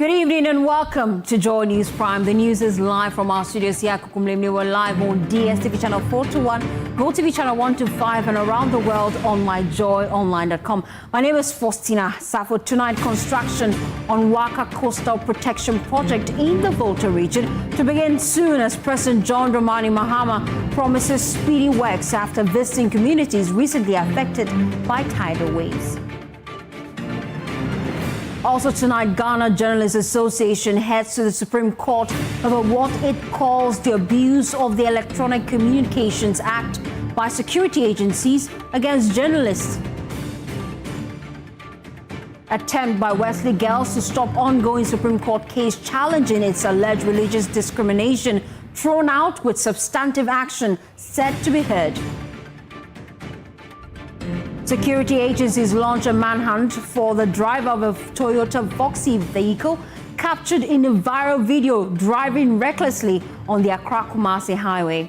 Good evening and welcome to JoyNews Prime. The news is live from our studios here. We're live on DSTV channel 421, GoTV channel 125, and around the world on myjoyonline.com. My name is Fostina. Sarfo. Tonight, construction on WACA Coastal Protection Project in the Volta Region to begin soon as President Mahama promises speedy works after visiting communities recently affected by tidal waves. Also tonight, Ghana Journalists Association heads to the Supreme Court over what it calls the abuse of the Electronic Communications Act by security agencies against journalists. Attempt by Wesley Girls to stop ongoing Supreme Court case challenging its alleged religious discrimination thrown out with substantive action set to be heard. Security agencies launch a manhunt for the driver of a Toyota Voxy vehicle captured in a viral video driving recklessly on the Accra-Kumasi highway.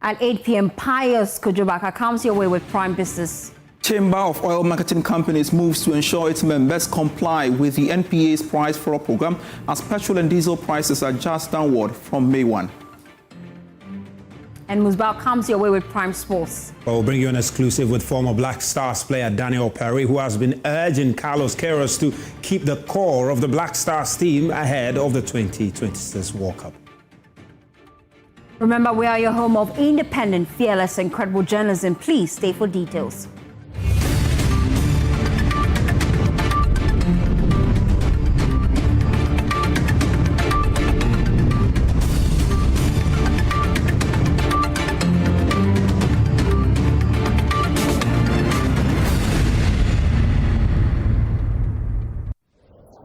At 8 p.m., Pius Kujubaka comes your way with Prime Business. Chamber of Oil Marketing Companies moves to ensure its members comply with the NPA's price floor program as petrol and diesel prices adjust downward from May 1. And Musbao comes your way with Prime Sports. We'll bring you an exclusive with former Black Stars player Daniel Perry, who has been urging Carlos Queiroz to keep the core of the Black Stars team ahead of the 2026 World Cup. Remember, we are your home of independent, fearless, and credible journalism. Please stay for details.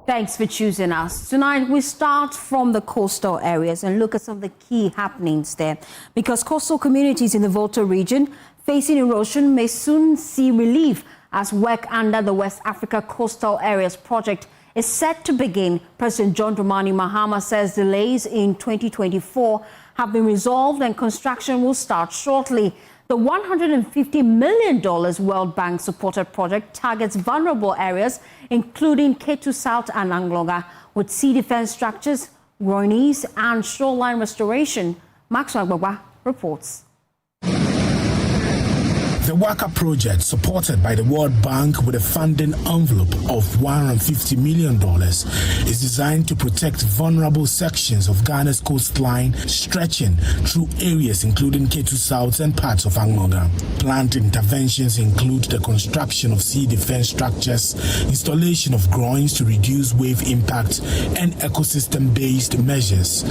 Thanks for choosing us. Tonight, we start from the coastal areas and look at some of the key happenings there. Because coastal communities in the Volta region facing erosion may soon see relief as work under the West Africa Coastal Areas Project is set to begin. President Mahama says delays in 2024 have been resolved and construction will start shortly. The $150 million World Bank-supported project targets vulnerable areas, including Ketu South and Anglonga, with sea defense structures, groynes, and shoreline restoration. Maxwell Gbagba reports. The WACA project, supported by the World Bank with a funding envelope of $150 million, is designed to protect vulnerable sections of Ghana's coastline, stretching through areas including Ketu South and parts of Anglonga. Planned interventions include the construction of sea defense structures, installation of groynes to reduce wave impact, and ecosystem-based measures,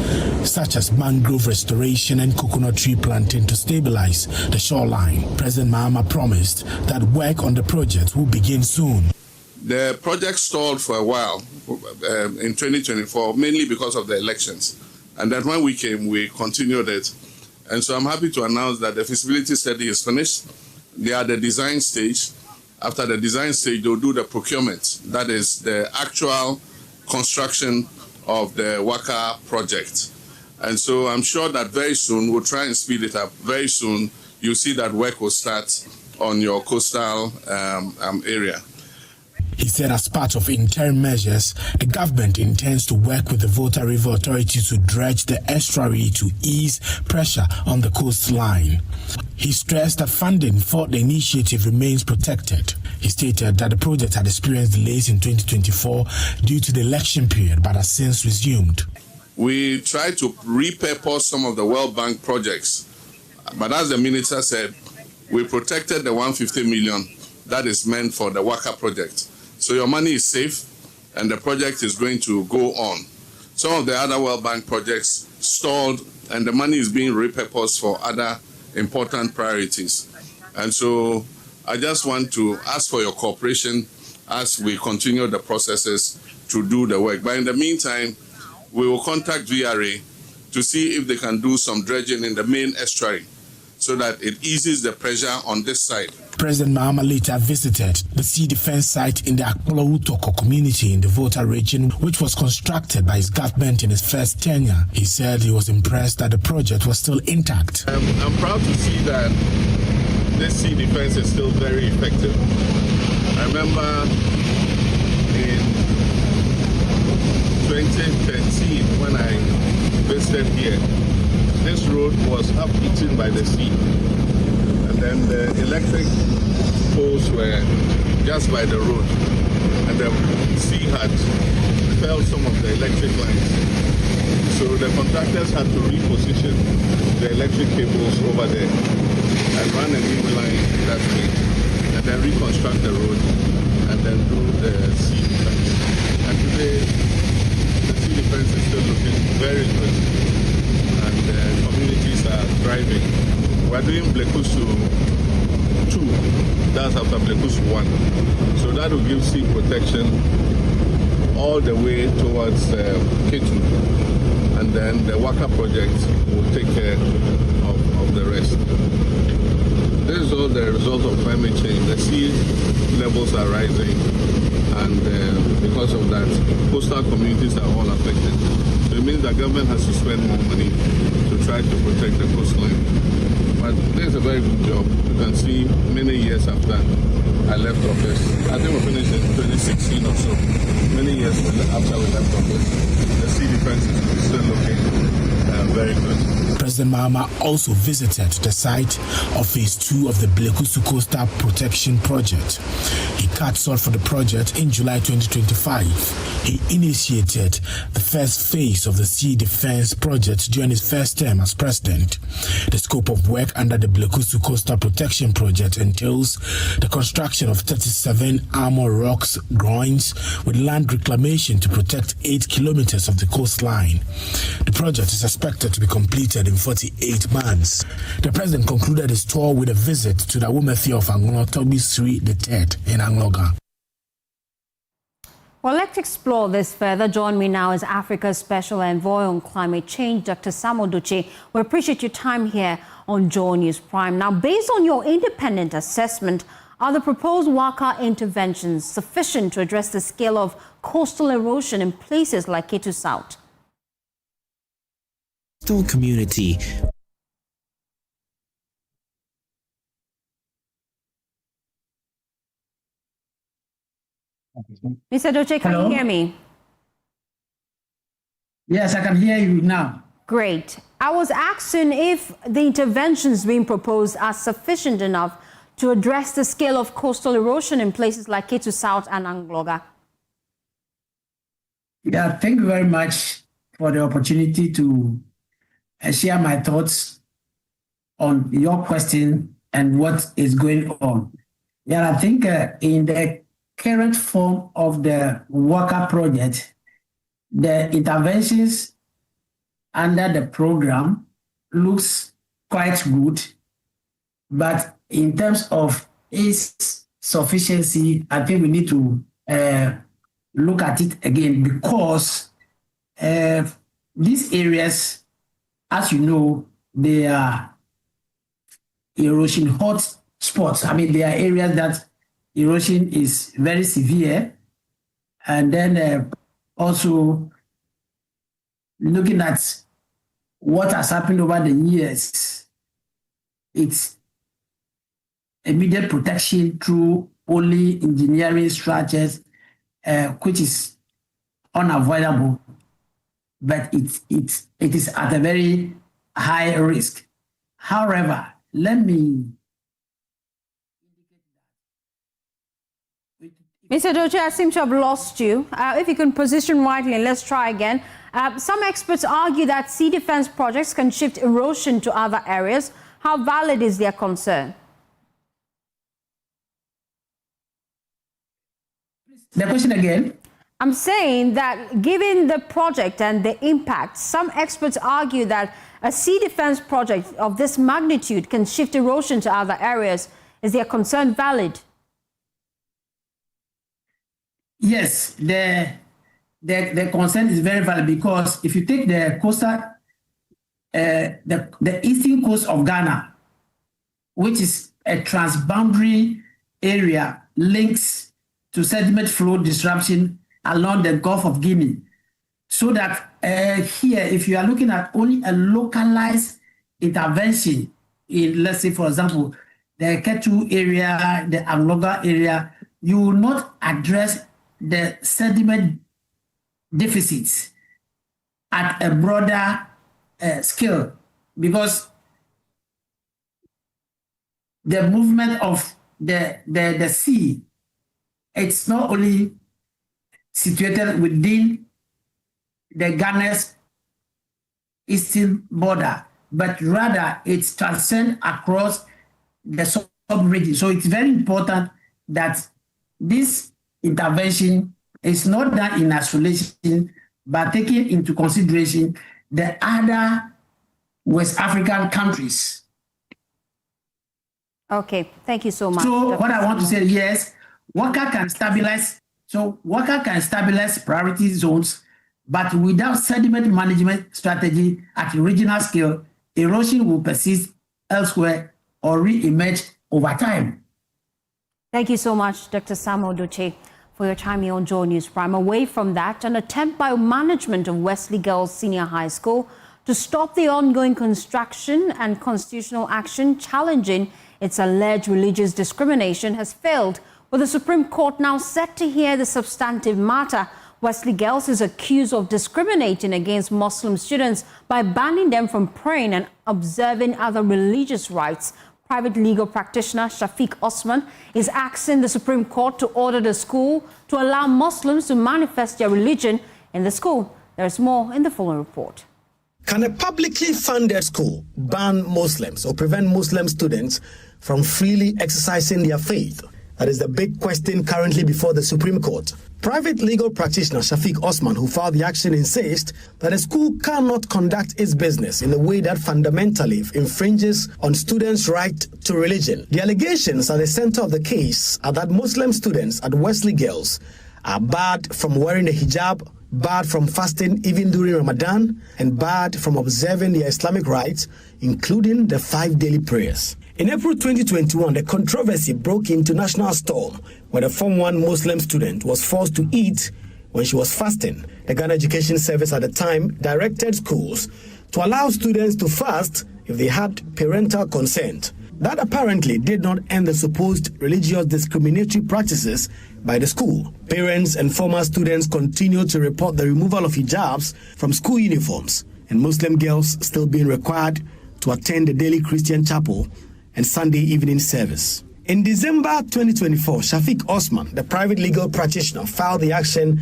such as mangrove restoration and coconut tree planting to stabilize the shoreline. President Mahama promised that work on the project will begin soon. The project stalled for a while in 2024, mainly because of the elections. And then when we came, we continued it. And so I'm happy to announce that the feasibility study is finished. They are at the design stage. After the design stage, they'll do the procurement. That is the actual construction of the WACA project. And so I'm sure that very soon, we'll try and speed it up. Very soon, you see that work will start on your coastal area. He said as part of interim measures, the government intends to work with the Volta River Authority to dredge the estuary to ease pressure on the coastline. He stressed that funding for the initiative remains protected. He stated that the project had experienced delays in 2024 due to the election period, but has since resumed. We tried to repurpose some of the World Bank projects. But as the minister said, we protected the $150 million that is meant for the WACA project. So your money is safe and the project is going to go on. Some of the other World Bank projects stalled and the money is being repurposed for other important priorities. And so I just want to ask for your cooperation as we continue the processes to do the work. But in the meantime, we will contact VRA to see if they can do some dredging in the main estuary, so that it eases the pressure on this side. President Mahama later visited the sea defense site in the Akufo-Addo community in the Volta region, which was constructed by his government in his first tenure. He said he was impressed that the project was still intact. I'm proud to see that this sea defense is still very effective. I remember in 2013 when I visited here, this road was half eaten by the sea. And then the electric poles were just by the road. And the sea had felled some of the electric lines. So the contractors had to reposition the electric cables over there and run a new line that way, and then reconstruct the road, and then do the sea defense. And today, the sea defense is still looking very good, and communities are thriving. We're doing Blekusu 2, that's after Blekusu 1. So that will give sea protection all the way towards Ketu. And then the WACA project will take care of the rest. This is all the result of climate change. The sea levels are rising, and because of that, coastal communities are all affected. So it means that government has to spend more money to try to protect the coastline. But there's a very good job. You can see many years after I left office. I think we finished in 2016 or so. Many years after we left office, the sea defense is still looking very good. President Mahama also visited the site of Phase 2 of the Blekusu Coastal Protection Project. He cut salt for the project in July 2025. He initiated the first phase of the Sea Defense Project during his first term as president. The scope of work under the Blekusu Coastal Protection Project entails the construction of 37 armor rocks groins with land reclamation to protect 8 kilometers of the coastline. The project is expected to be completed in 48 months. The president concluded his tour with a visit to the Womethi of Anglo Toby Sri III in Angloga. Well, let's explore this further. Join me now is Africa's Special Envoy on Climate Change, Dr. Samuel Duce. We appreciate your time here on JoyNews Prime. Now, based on your independent assessment, are the proposed WACA interventions sufficient to address the scale of coastal erosion in places like Ketu South? Coastal community. Mr. Duce, can you hear me? Yes, I can hear you now. Great. I was asking if the interventions being proposed are sufficient enough to address the scale of coastal erosion in places like Ketu South and Angloga. Yeah, thank you very much for the opportunity to share my thoughts on your question and what is going on. Yeah, I think in the current form of the WACA project, the interventions under the program looks quite good, but in terms of its sufficiency, I think we need to look at it again, because these areas, as you know, they are erosion hot spots. I mean, they are areas that erosion is very severe. And then also looking at what has happened over the years, it's immediate protection through only engineering structures, which is unavoidable, but it is at a very high risk. However, let me... Mr. Duce, I seem to have lost you. If you can position rightly, and let's try again. Some experts argue that sea defense projects can shift erosion to other areas. How valid is their concern? The question again? I'm saying that given the project and the impact, some experts argue that a sea defense project of this magnitude can shift erosion to other areas. Is their concern valid? Yes, the concern is very valid, because if you take the coastal, the eastern coast of Ghana, which is a transboundary area, links to sediment flow disruption along the Gulf of Guinea. So that here, if you are looking at only a localized intervention in, let's say, for example, the Ketu area, the Angloga area, you will not address the sediment deficits at a broader scale, because the movement of the sea, it's not only situated within the Ghana's eastern border, but rather it's transcends across the sub-region. So it's very important that this intervention is not done in isolation, but taking into consideration the other West African countries. Okay, thank you so much. So what I want to say, yes, WACA can stabilize. So WACA can stabilize priority zones, but without sediment management strategy at a regional scale, erosion will persist elsewhere or re-emerge over time. Thank you so much, Dr. Samuel Doche, for your time here on JoyNews Prime. Away from that, an attempt by management of Wesley Girls Senior High School to stop the ongoing construction and constitutional action challenging its alleged religious discrimination has failed, with the Supreme Court now set to hear the substantive matter. Wesley Girls is accused of discriminating against Muslim students by banning them from praying and observing other religious rites. Private legal practitioner Shafiq Osman is asking the Supreme Court to order the school to allow Muslims to manifest their religion in the school. There's more in the following report. Can a publicly funded school ban Muslims or prevent Muslim students from freely exercising their faith? That is the big question currently before the Supreme Court. Private legal practitioner Shafiq Osman, who filed the action, insists that a school cannot conduct its business in a way that fundamentally infringes on students' right to religion. The allegations at the center of the case are that Muslim students at Wesley Girls are barred from wearing a hijab, barred from fasting even during Ramadan, and barred from observing their Islamic rites, including the 5 daily prayers. In April 2021, the controversy broke into national storm when a Form 1 Muslim student was forced to eat when she was fasting. The Ghana Education Service at the time directed schools to allow students to fast if they had parental consent. That apparently did not end the supposed religious discriminatory practices by the school. Parents and former students continued to report the removal of hijabs from school uniforms, and Muslim girls still being required to attend the daily Christian chapel and Sunday evening service. In December 2024, Shafiq Osman, the private legal practitioner, filed the action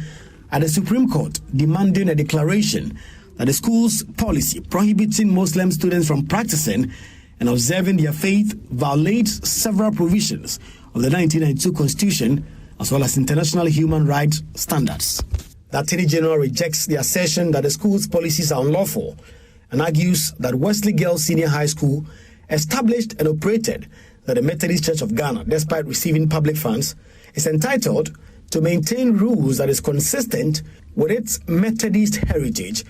at the Supreme Court demanding a declaration that the school's policy prohibiting Muslim students from practicing and observing their faith violates several provisions of the 1992 Constitution as well as international human rights standards. The Attorney General rejects the assertion that the school's policies are unlawful and argues that Wesley Girls Senior High School established and operated that the Methodist Church of Ghana, despite receiving public funds, is entitled to maintain rules that is consistent with its Methodist heritage.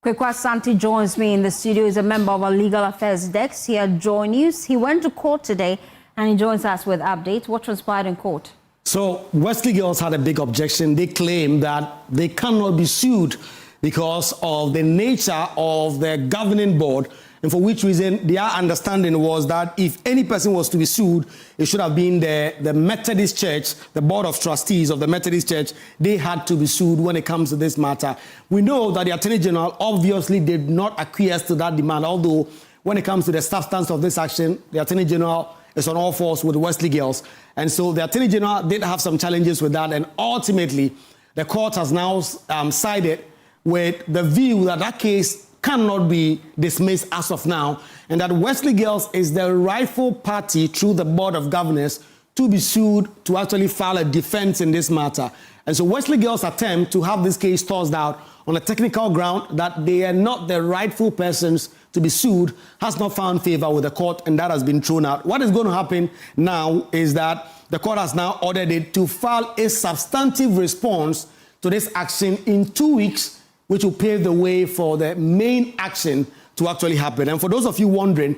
Kwekwa Santi joins me in the studio. He's a member of our legal affairs desk here at JoyNews. He went to court today and he joins us with updates. What transpired in court? So Wesley Girls had a big objection. They claim that they cannot be sued because of the nature of the governing board, and for which reason their understanding was that if any person was to be sued, it should have been the Methodist Church, the Board of Trustees of the Methodist Church. They had to be sued when it comes to this matter. We know that the Attorney General obviously did not acquiesce to that demand, although when it comes to the substance of this action, the Attorney General is on all fours with Wesley Girls. And so the Attorney General did have some challenges with that, and ultimately the court has now sided with the view that that case cannot be dismissed as of now, and that Wesley Girls is the rightful party through the Board of Governors to be sued to actually file a defense in this matter. And so Wesley Girls' attempt to have this case tossed out on a technical ground that they are not the rightful persons to be sued has not found favor with the court, and that has been thrown out. What is going to happen now is that the court has now ordered it to file a substantive response to this action in 2 weeks, which will pave the way for the main action to actually happen. And for those of you wondering,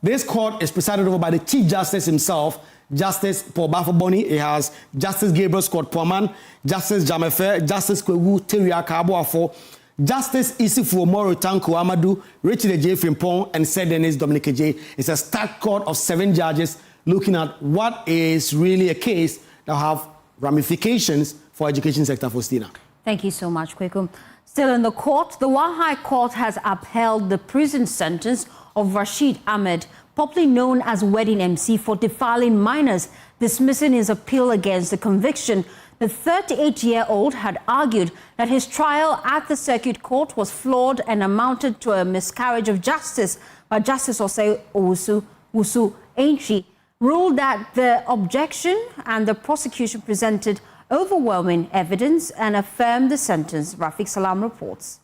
this court is presided over by the Chief Justice himself, Justice Paul Bafoboni. It has Justice Gabriel Scott Poorman, Justice Jamefe, Justice Kwewu Teria Kaboafo, Justice Isifu Omoro Tanko Amadou, Richard J. Frimpong, and Sir Dennis Dominic J. It's a stacked court of 7 judges looking at what is really a case that will have ramifications for education sector, Fostina. Thank you so much, Kweku. Still in the court, the High Court has upheld the prison sentence of Rashid Ahmed, popularly known as Wedding MC, for defiling minors, dismissing his appeal against the conviction. The 38-year-old had argued that his trial at the circuit court was flawed and amounted to a miscarriage of justice, but Justice Osei Wusu Ainchi ruled that the objection and the prosecution presented overwhelming evidence and affirmed the sentence. Rafiq Salam reports.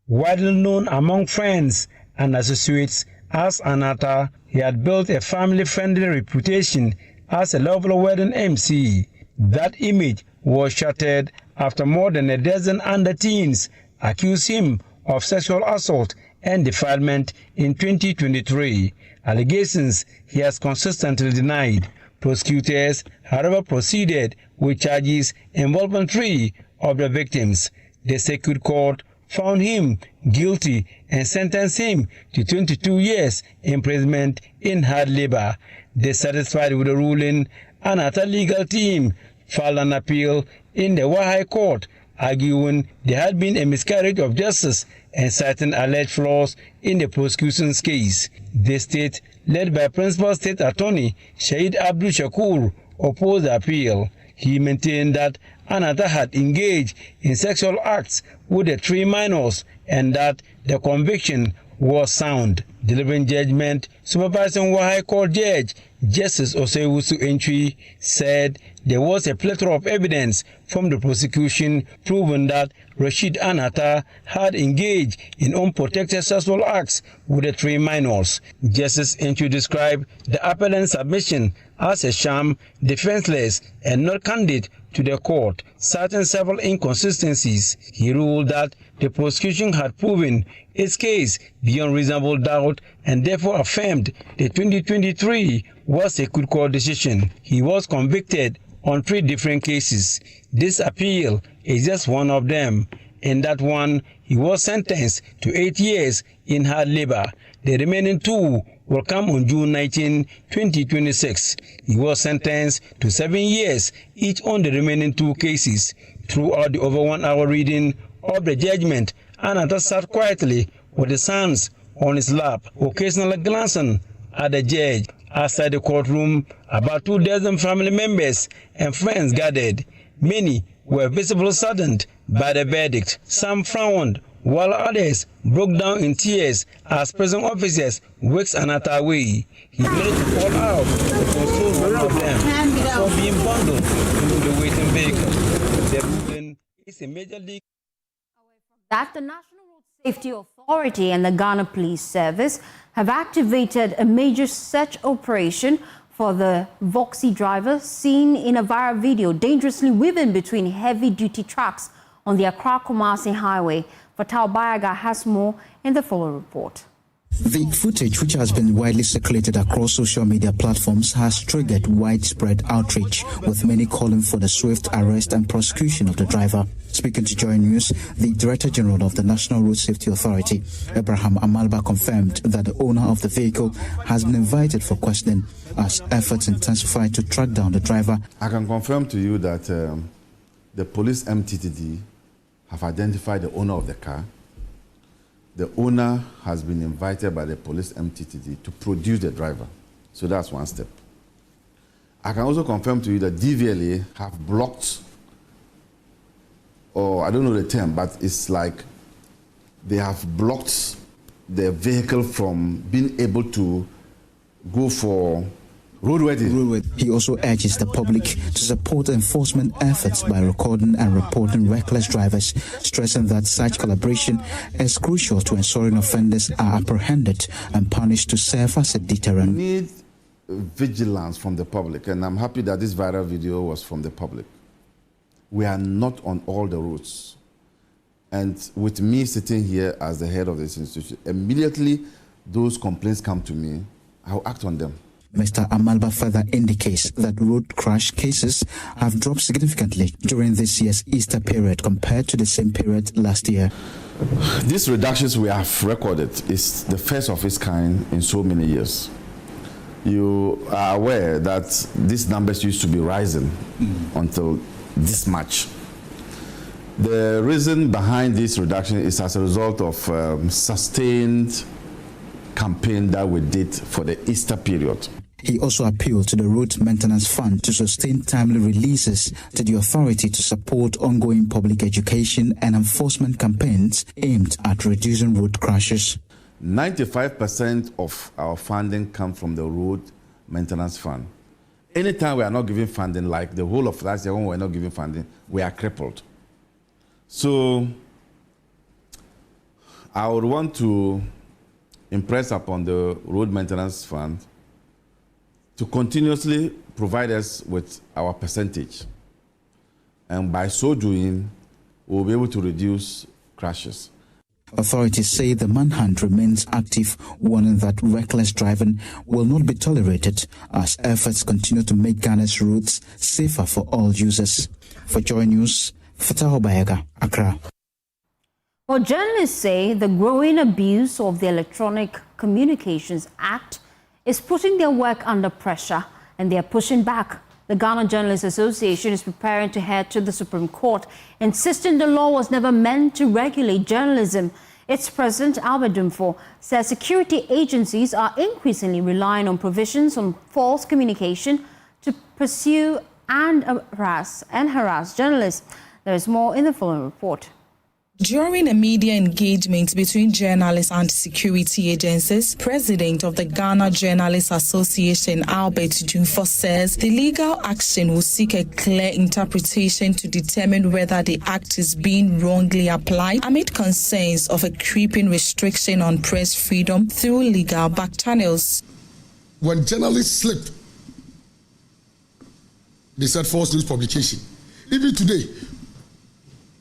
Widely known among friends and associates as Anata, he had built a family-friendly reputation as a lovely wedding MC. That image was shattered after more than a dozen under-teens accused him of sexual assault and defilement in 2023. Allegations he has consistently denied. Prosecutors, however, proceeded with charges involving 3 of the victims. The circuit court found him guilty and sentenced him to 22 years imprisonment in hard labor. Dissatisfied with the ruling, Anata legal team filed an appeal in the High Court, arguing there had been a miscarriage of justice and citing alleged flaws in the prosecution's case. The state, led by Principal State Attorney Shahid Abdul Shakur, opposed the appeal. He maintained that Anata had engaged in sexual acts with the 3 minors and that the conviction was sound. Delivering judgment, supervising High Court Judge Justice Osei Wusu Ainchi said there was a plethora of evidence from the prosecution proving that Rashid Anata had engaged in unprotected sexual acts with the 3 minors. Justice Ainchi described the appellant's submission as a sham, defenseless, and not candid to the court, citing several inconsistencies. He ruled that the prosecution had proven its case beyond reasonable doubt and therefore affirmed the 2023 was a good court decision. He was convicted on 3 different cases. This appeal is just one of them. In that one, he was sentenced to 8 years in hard labor. The remaining 2 will come on June 19, 2026. He was sentenced to 7 years each on the remaining 2 cases. Throughout the over 1 hour reading of the judgment, Anata sat quietly with his hands on his lap, occasionally glancing at the judge. Outside the courtroom, about 24 family members and friends gathered. Many were visibly saddened by the verdict. Some frowned, while others broke down in tears as prison officers wakes Anata away. He managed to fall out to console one of them before being bundled into the waiting vehicle. The ruling is a major league. That the National Road Safety Authority and the Ghana Police Service have activated a major search operation for the Voxy driver seen in a viral video dangerously weaving between heavy-duty trucks on the Accra-Kumasi highway. Fatal Bayaga has more in the following report. The footage, which has been widely circulated across social media platforms, has triggered widespread outrage, with many calling for the swift arrest and prosecution of the driver. Speaking to JoyNews, the Director General of the National Road Safety Authority, Abraham Amalba, confirmed that the owner of the vehicle has been invited for questioning as efforts intensify to track down the driver. I can confirm to you that the police MTTD have identified the owner of the car. The owner has been invited by the police MTTD to produce the driver. So that's one step. I can also confirm to you that DVLA have blocked, or I don't know the term, but it's like they have blocked the vehicle from being able to go for roadworthy. He also urges the public to support enforcement efforts by recording and reporting reckless drivers, stressing that such collaboration is crucial to ensuring offenders are apprehended and punished to serve as a deterrent. We need vigilance from the public, and I'm happy that this viral video was from the public. We are not on all the roads. And with me sitting here as the head of this institution, immediately those complaints come to me, I'll act on them. Mr. Amalba further indicates that road crash cases have dropped significantly during this year's Easter period compared to the same period last year. These reductions we have recorded is the first of its kind in so many years. you are aware that these numbers used to be rising until this much. The reason behind this reduction is as a result of sustained campaign that we did for the Easter period. He also appealed to the Road Maintenance Fund to sustain timely releases to the authority to support ongoing public education and enforcement campaigns aimed at reducing road crashes. 95% of our funding comes from the Road Maintenance Fund. Anytime we are not giving funding, like the whole of last year when we are not giving funding, we are crippled. So I would want to impress upon the Road Maintenance Fund to continuously provide us with our percentage. And by so doing, we'll be able to reduce crashes. Authorities say the manhunt remains active, warning that reckless driving will not be tolerated as efforts continue to make Ghana's roads safer for all users. For JoyNews, Fataho Bayega, Accra. Well, journalists say the growing abuse of the Electronic Communications Act is putting their work under pressure, and they are pushing back. The Ghana Journalists Association is preparing to head to the Supreme Court, insisting the law was never meant to regulate journalism. Its president, Albert Dumfo, says security agencies are increasingly relying on provisions on false communication to pursue and harass journalists. There is more in the following report. During a media engagement between journalists and security agencies, President of the Ghana Journalists Association, Albert Dumfo, says the legal action will seek a clear interpretation to determine whether the act is being wrongly applied amid concerns of a creeping restriction on press freedom through legal back channels. When journalists slip, they said false news publication. Even today,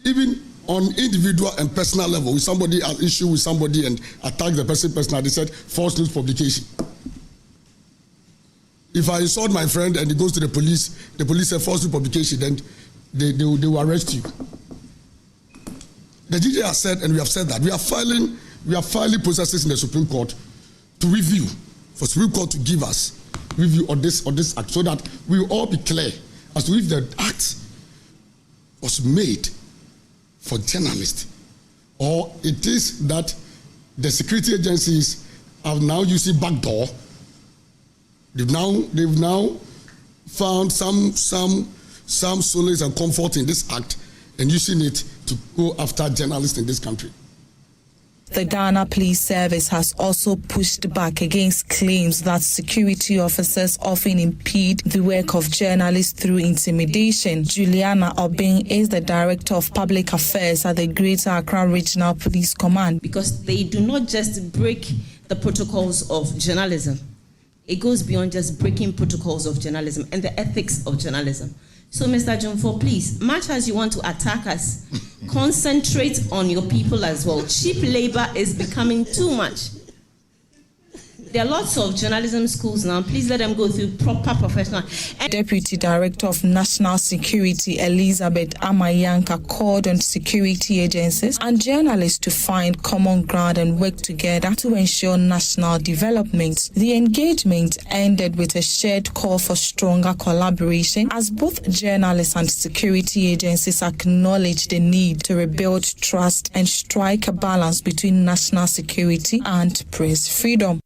even on individual and personal level, with somebody an issue with somebody and attack the person personally, they said false news publication. If I insult my friend and he goes to the police said false news publication, then they will arrest you. The DJ has said, and we have said that we are filing processes in the Supreme Court to review, for Supreme Court to give us review on this act, so that we will all be clear as to if the act was made for journalists, or it is that the security agencies are now using backdoor. They've now found some solace and comfort in this act and using it to go after journalists in this country. The Ghana Police Service has also pushed back against claims that security officers often impede the work of journalists through intimidation. Juliana Obing is the Director of Public Affairs at the Greater Accra Regional Police Command. Because they do not just break the protocols of journalism. It goes beyond just breaking protocols of journalism and the ethics of journalism. So, Mr. Jumfo, please, much as you want to attack us, concentrate on your people as well. Cheap labor is becoming too much. There are lots of journalism schools now. Please let them go through proper professional. Deputy Director of National Security, Elizabeth Amayanka, called on security agencies and journalists to find common ground and work together to ensure national development. The engagement ended with a shared call for stronger collaboration as both journalists and security agencies acknowledge the need to rebuild trust and strike a balance between national security and press freedom.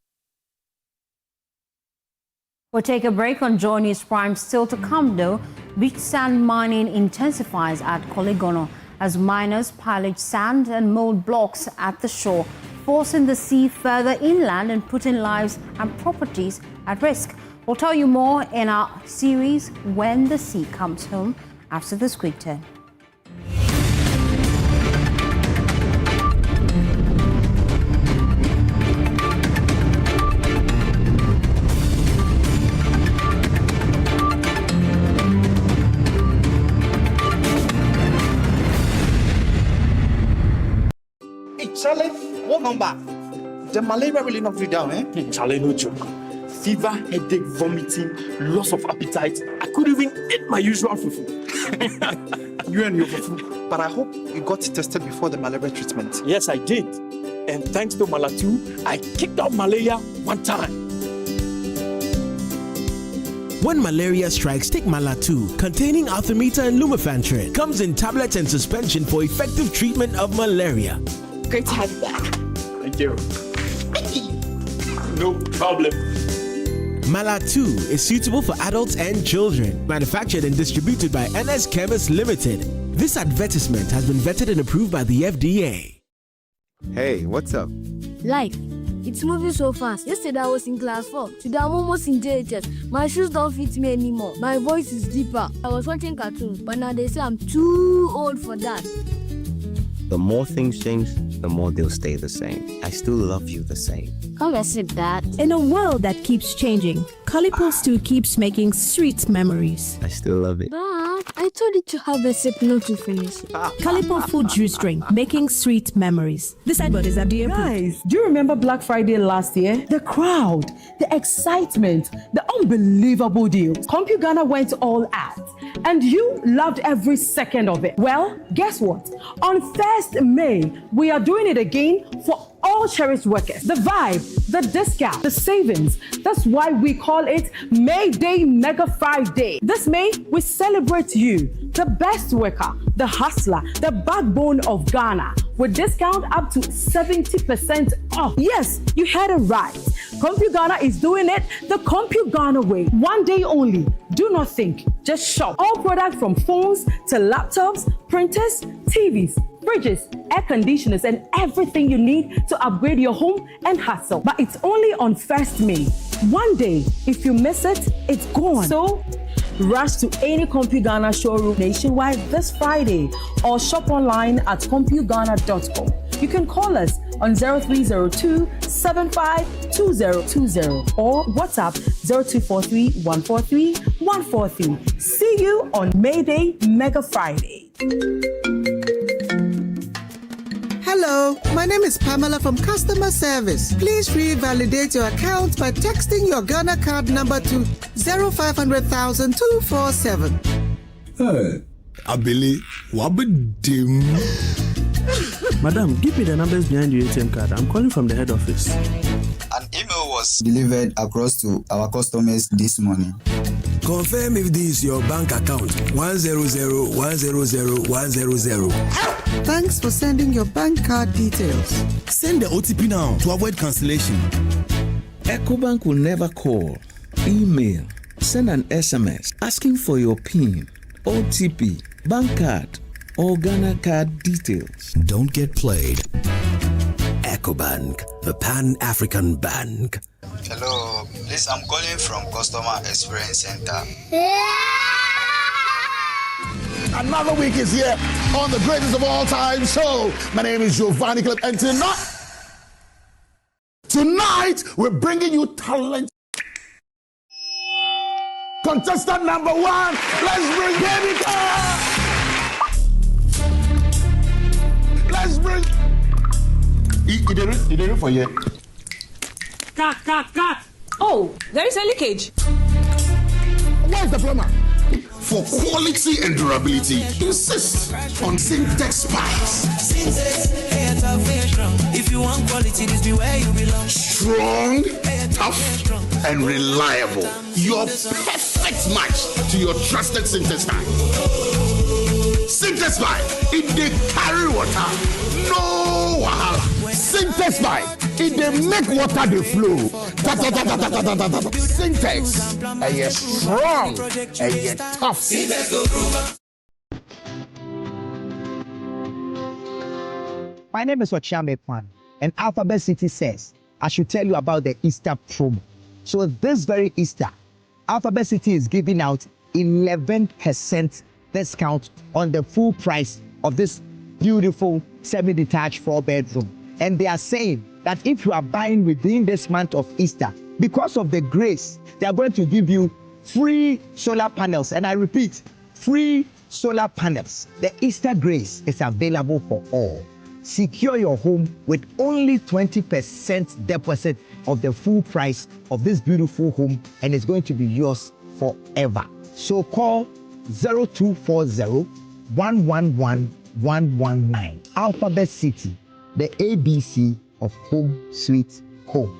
We'll take a break on JoyNews Prime. Still to come, though, beach sand mining intensifies at Koligono as miners pillage sand and mold blocks at the shore, forcing the sea further inland and putting lives and properties at risk. We'll tell you more in our series When the Sea Comes Home after this quick turn. Charlie, welcome back. The malaria really knocked you down, eh? Charlie, no joke. Fever, headache, vomiting, loss of appetite. I couldn't even eat my usual fufu. You and your fufu. But I hope you got tested before the malaria treatment. Yes, I did. And thanks to Malatu, I kicked out malaria one time. When malaria strikes, take Mala 2, containing artemether and lumefantrine. Comes in tablets and suspension for effective treatment of malaria. Great to have you back. Thank you. No problem. Mala 2 is suitable for adults and children. Manufactured and distributed by NS Chemist Limited. This advertisement has been vetted and approved by the FDA. Hey, what's up? Life. It's moving so fast. Yesterday I was in class 4. Today I'm almost in JHS. My shoes don't fit me anymore. My voice is deeper. I was watching cartoons, but now they say I'm too old for that. The more things change, the more they'll stay the same. I still love you the same. Come and sit that. In a world that keeps changing, Calipo still keeps making sweet memories. I still love it. Dad, I told you to have a sip not to finish. Calipo food juice drink, making sweet memories. This advert is FDA approved. Guys, do you remember Black Friday last year? The crowd, the excitement, the unbelievable deals. CompuGhana went all out, and you loved every second of it. Well, guess what? On 1st May, we are doing it again for all cherished workers. The vibe, the discount, the savings. That's why we call it May Day Mega Friday. This May, we celebrate you, the best worker, the hustler, the backbone of Ghana, with discount up to 70% off. Yes, you heard it right. CompuGhana is doing it the CompuGhana way. One day only. Do not think, just shop. All products from phones to laptops, printers, TVs, fridges, air conditioners, and everything you need to upgrade your home and hustle. But it's only on 1st May. One day, if you miss it, it's gone. So, rush to any CompuGhana showroom nationwide this Friday or shop online at CompuGhana.com. You can call us on 0302-752020 or WhatsApp 0243-143-143. See you on May Day Mega Friday. Hello, my name is Pamela from Customer Service. Please revalidate your account by texting your Ghana card number to 0500,000 247. Hey, Abili, wabadim. Madam, give me the numbers behind the ATM card. I'm calling from the head office. An email was delivered across to our customers this morning. Confirm if this is your bank account. 100,100,100. Thanks for sending your bank card details. Send the OTP now to avoid cancellation. EcoBank will never call, email, send an SMS asking for your PIN, OTP, bank card, or Ghana card details. Don't get played. EcoBank, the Pan-African Bank. Hello, please, I'm calling from Customer Experience Center. Another week is here on the greatest of all time show. My name is Giovanni Clip, and tonight we're bringing you talent. Contestant number 1, let's bring Baby Girl. Let's bring. You did it for you. Cut. Oh, there is a leakage. Where's the plumber? For quality and durability, insist on Syntex pipes. If you want quality, this be where you belong. Strong, tough, and reliable. Your perfect match to your trusted Syntex pipe. Syntex pipe, it they carry water, no wahala. Syntex pipe, it they make water they flow. Syntex, and you're strong, and you're tough. My name is Ochame Kwan, and Alphabet City says I should tell you about the Easter promo. So this very Easter, Alphabet City is giving out 11% discount on the full price of this beautiful semi-detached 4-bedroom. And they are saying that if you are buying within this month of Easter, because of the grace, they are going to give you free solar panels. And I repeat, free solar panels. The Easter grace is available for all. Secure your home with only 20% deposit of the full price of this beautiful home, and it's going to be yours forever. So call 0240-111-119. Alphabet City, the ABC of Home Sweet Home.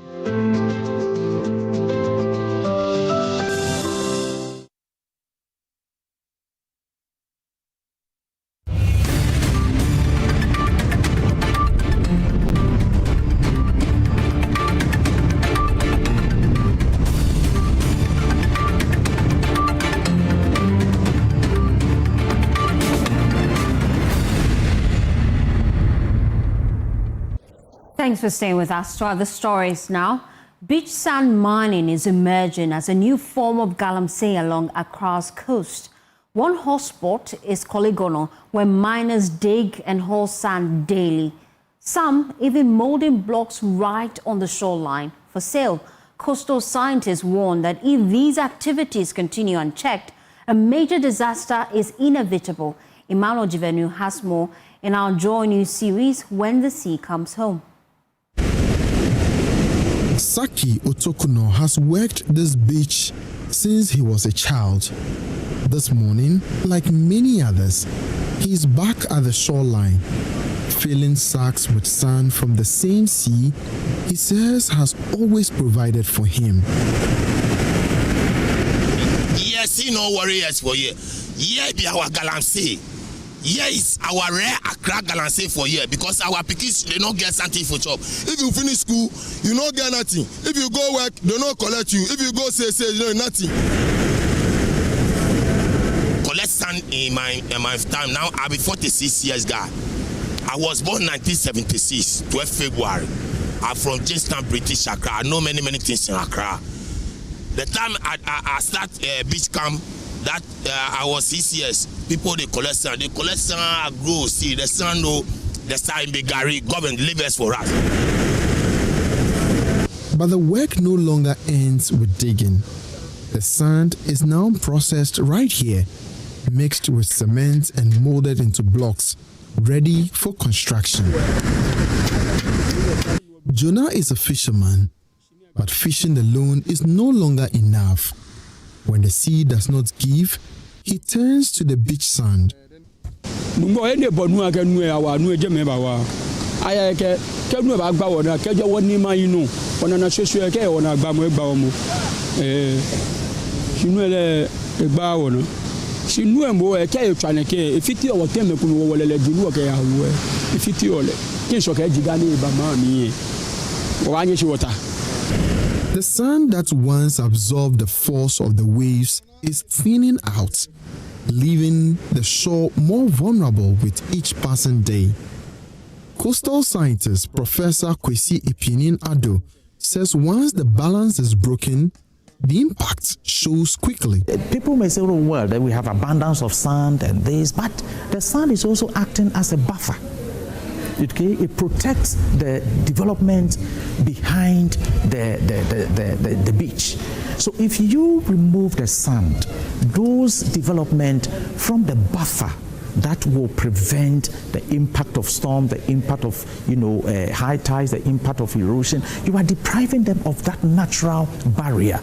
Thanks for staying with us. To other stories now. Beach sand mining is emerging as a new form of galamsey along Accra's coast. One hotspot is Koligono, where miners dig and haul sand daily. Some even molding blocks right on the shoreline for sale. Coastal scientists warn that if these activities continue unchecked, a major disaster is inevitable. Emmanuel Jivenu has more in our JoyNews series, When the Sea Comes Home. Saki Otokuno has worked this beach since he was a child. This morning, like many others, he is back at the shoreline, filling sacks with sand from the same sea he says has always provided for him. Yes, no worries for you. Yeah, be our galamsey. Yes, our rare Accra galamsey for you because our pickets they don't get something for job. If you finish school, you don't get nothing. If you go work, they don't collect you. If you go say you know nothing. Collect sand in my time now. I'll be 46 years guy. I was born 1976, 12 February. I'm from Jamestown, British Accra. I know many things in Accra. The time I start beach camp, that I was 6 years. People they collect sand. They collect sand, I grow, see the sand, no, the sand be Gary, government delivers for us. But the work no longer ends with digging. The sand is now processed right here, mixed with cement and molded into blocks, ready for construction. Jonah is a fisherman, but fishing alone is no longer enough. When the sea does not give, he turns to the beach sand. The sand that once absorbed the force of the waves is thinning out, leaving the shore more vulnerable with each passing day. Coastal scientist Professor Akufo-Addo says once the balance is broken, the impact shows quickly. People may say, oh, well, that we have abundance of sand and this, but the sand is also acting as a buffer. Okay? It protects the development behind the beach. So if you remove the sand, those development from the buffer, that will prevent the impact of storm, the impact of high tides, the impact of erosion. You are depriving them of that natural barrier.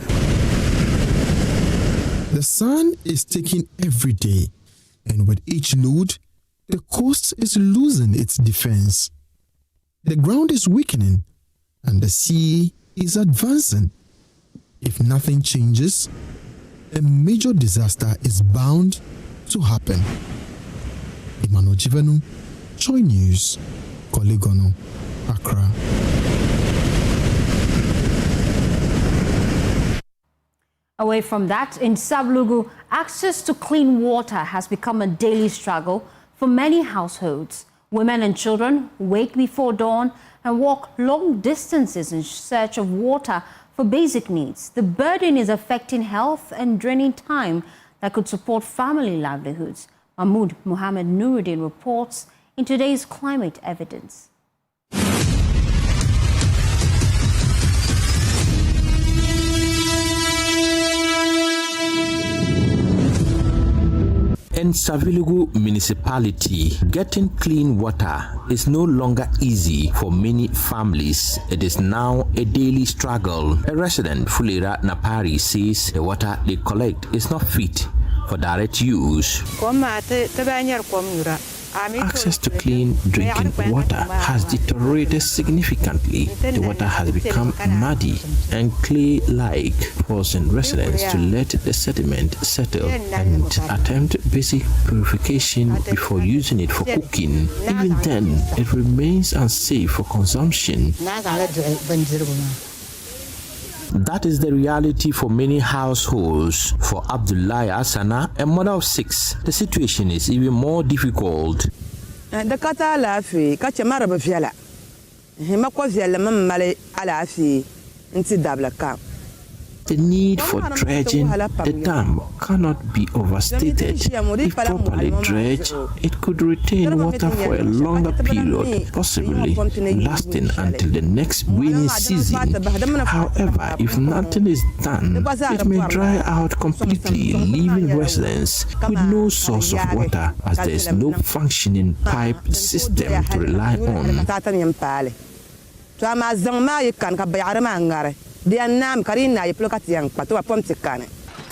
The sand is taken every day, and with each load, the coast is losing its defense. The ground is weakening, and the sea is advancing. If nothing changes, a major disaster is bound to happen. Emmanuel Jivenu, JoyNews, Koligono, Accra. Away from that, in Savelugu, access to clean water has become a daily struggle for many households. Women and children wake before dawn and walk long distances in search of water for basic needs. The burden is affecting health and draining time that could support family livelihoods. Mahmoud Mohammed Nuruddin reports in today's Climate Evidence. In Savelugu municipality, getting clean water is no longer easy for many families. It is now a daily struggle. A resident, Fulera Napari, says the water they collect is not fit for direct use. Access to clean drinking water has deteriorated significantly. The water has become muddy and clay-like, forcing residents to let the sediment settle and attempt basic purification before using it for cooking. Even then, it remains unsafe for consumption. That is the reality for many households. For Abdullahi Asana, a mother of 6, the situation is even more difficult. The need for dredging the dam cannot be overstated. If properly dredged, it could retain water for a longer period, possibly lasting until the next rainy season. However, if nothing is done, it may dry out completely, leaving residents with no source of water as there is no functioning pipe system to rely on.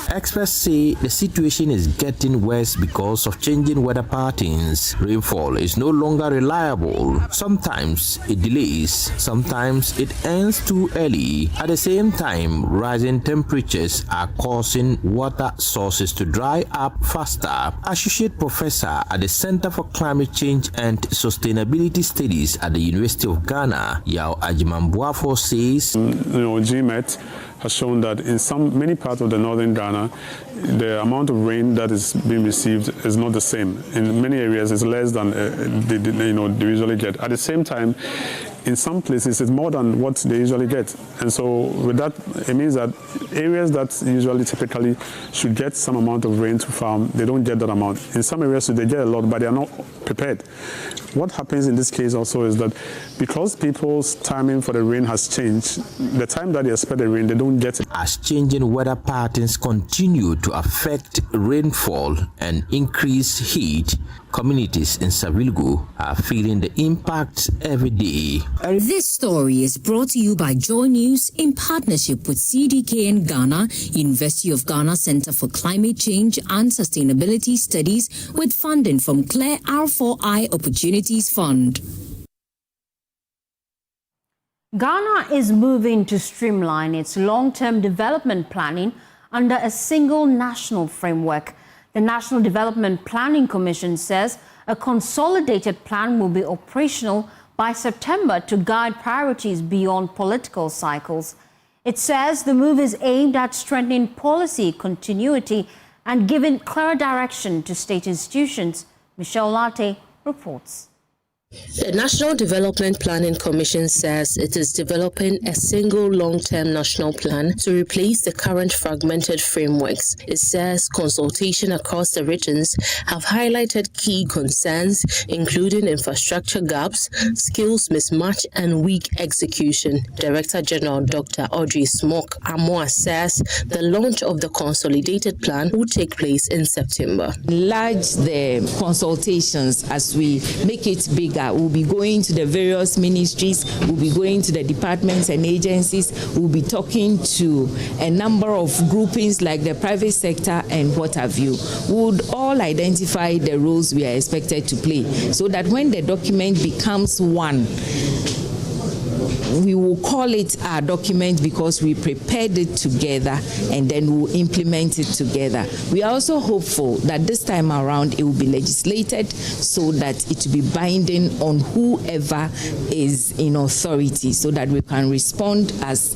Experts say the situation is getting worse because of changing weather patterns. Rainfall is no longer reliable. Sometimes it delays, sometimes it ends too early. At the same time, rising temperatures are causing water sources to dry up faster. Associate Professor at the Center for Climate Change and Sustainability Studies at the University of Ghana, Agyeman-Rawlings, says, GMET has shown that in many parts of the northern Ghana, the amount of rain that is being received is not the same. In many areas, it's less than they usually get. At the same time, in some places, it's more than what they usually get. And so with that, it means that areas that usually typically should get some amount of rain to farm, they don't get that amount. In some areas, they get a lot, but they are not prepared. What happens in this case also is that because people's timing for the rain has changed, the time that they expect the rain, they don't get it. As changing weather patterns continue to affect rainfall and increase heat, communities in Savelugu are feeling the impact every day. This story is brought to you by JoyNews in partnership with CDKN Ghana, University of Ghana Center for Climate Change and Sustainability Studies, with funding from Claire R4I Opportunities Fund. Ghana is moving to streamline its long-term development planning under a single national framework. The National Development Planning Commission says a consolidated plan will be operational by September to guide priorities beyond political cycles. It says the move is aimed at strengthening policy continuity and giving clear direction to state institutions. Michelle Latte reports. The National Development Planning Commission says it is developing a single long-term national plan to replace the current fragmented frameworks. It says consultation across the regions have highlighted key concerns, including infrastructure gaps, skills mismatch, and weak execution. Director General Dr. Audrey Smoke Amoa says the launch of the consolidated plan will take place in September. Enlarge the consultations as we make it bigger. We'll be going to the various ministries, we'll be going to the departments and agencies, we'll be talking to a number of groupings like the private sector and what have you. We would all identify the roles we are expected to play so that when the document becomes one, we will call it our document because we prepared it together and then we'll implement it together. We are also hopeful that this time around it will be legislated so that it will be binding on whoever is in authority so that we can respond as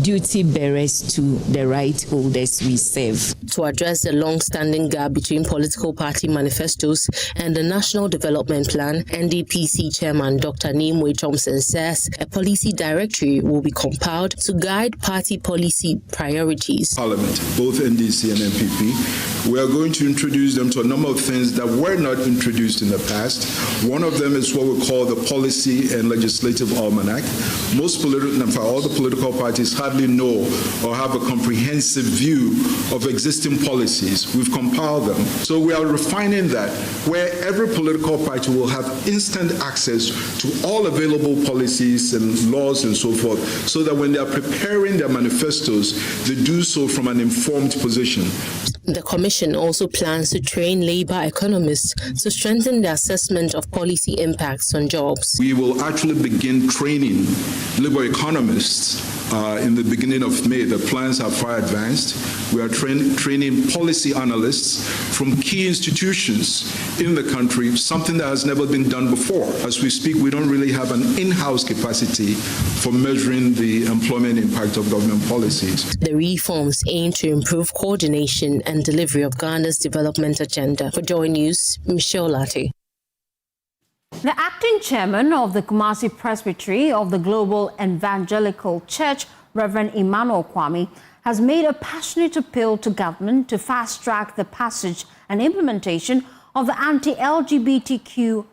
duty bearers to the right holders we serve. To address the long-standing gap between political party manifestos and the National Development Plan, NDPC Chairman Dr. Nimwe Thompson says a policy directory will be compiled to guide party policy priorities. Parliament, both NDC and MPP, we are going to introduce them to a number of things that were not introduced in the past. One of them is what we call the Policy and Legislative Almanac. Most all the political parties hardly know or have a comprehensive view of existing policies. We've compiled them. So we are refining that, where every political party will have instant access to all available policies and laws and so forth, so that when they are preparing their manifestos, they do so from an informed position. The Commission also plans to train labor economists to strengthen the assessment of policy impacts on jobs. We will actually begin training labor economists in the beginning of May. The plans are far advanced. We are training policy analysts from key institutions in the country, something that has never been done before. As we speak, we don't really have an in-house capacity for measuring the employment impact of government policies. The reforms aim to improve coordination and delivery of Ghana's development agenda. For JoyNews, Michelle Latte. The acting chairman of the Kumasi Presbytery of the Global Evangelical Church, Reverend Emmanuel Kwame, has made a passionate appeal to government to fast-track the passage and implementation of the anti-LGBTQ+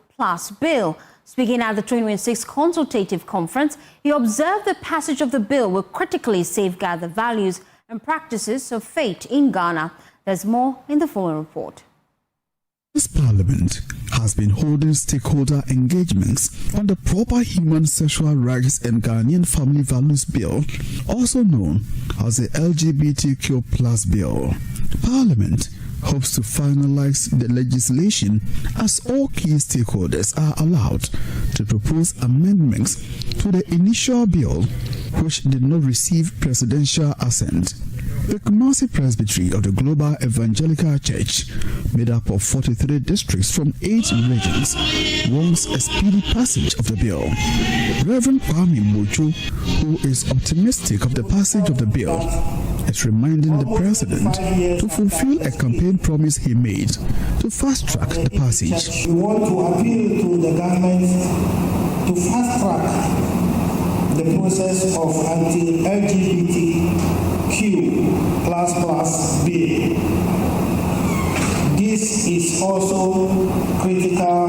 bill. Speaking at the 2026 Consultative Conference, he observed the passage of the bill will critically safeguard the values and practices of faith in Ghana. There's more in the following report. This parliament has been holding stakeholder engagements on the Proper Human Sexual Rights and Ghanaian Family Values Bill, also known as the LGBTQ+ bill. Parliament hopes to finalize the legislation as all key stakeholders are allowed to propose amendments to the initial bill, which did not receive presidential assent. The Kumasi Presbytery of the Global Evangelical Church, made up of 43 districts from 8 regions, wants a speedy passage of the bill. Reverend Kwame Mojo, who is optimistic of the passage of the bill, is reminding the President to fulfill a campaign promise he made to fast-track the passage. We want to appeal to the government to fast-track the process of anti-LGBTQ++ bill. This is also critical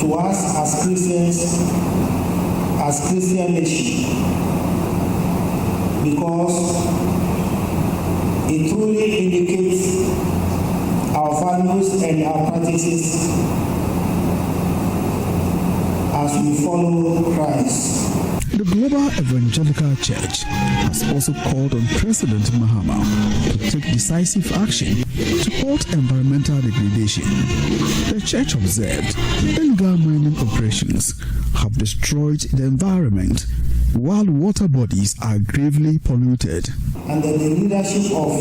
to us as Christians, as Christian nation, because it truly indicates our values and our practices as we follow Christ. The Global Evangelical Church has also called on President Mahama to take decisive action to halt environmental degradation. The church observed illegal mining operations have destroyed the environment, while water bodies are gravely polluted. Under the leadership of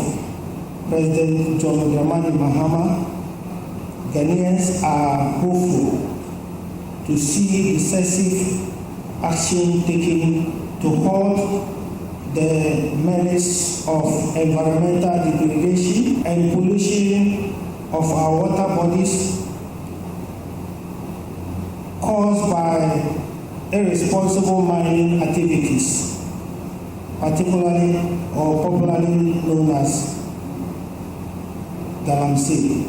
President Mahama, Ghanaians are hopeful to see decisive action taken to halt the menace of environmental degradation and pollution of our water bodies caused by irresponsible mining activities, particularly or popularly known as galamsey.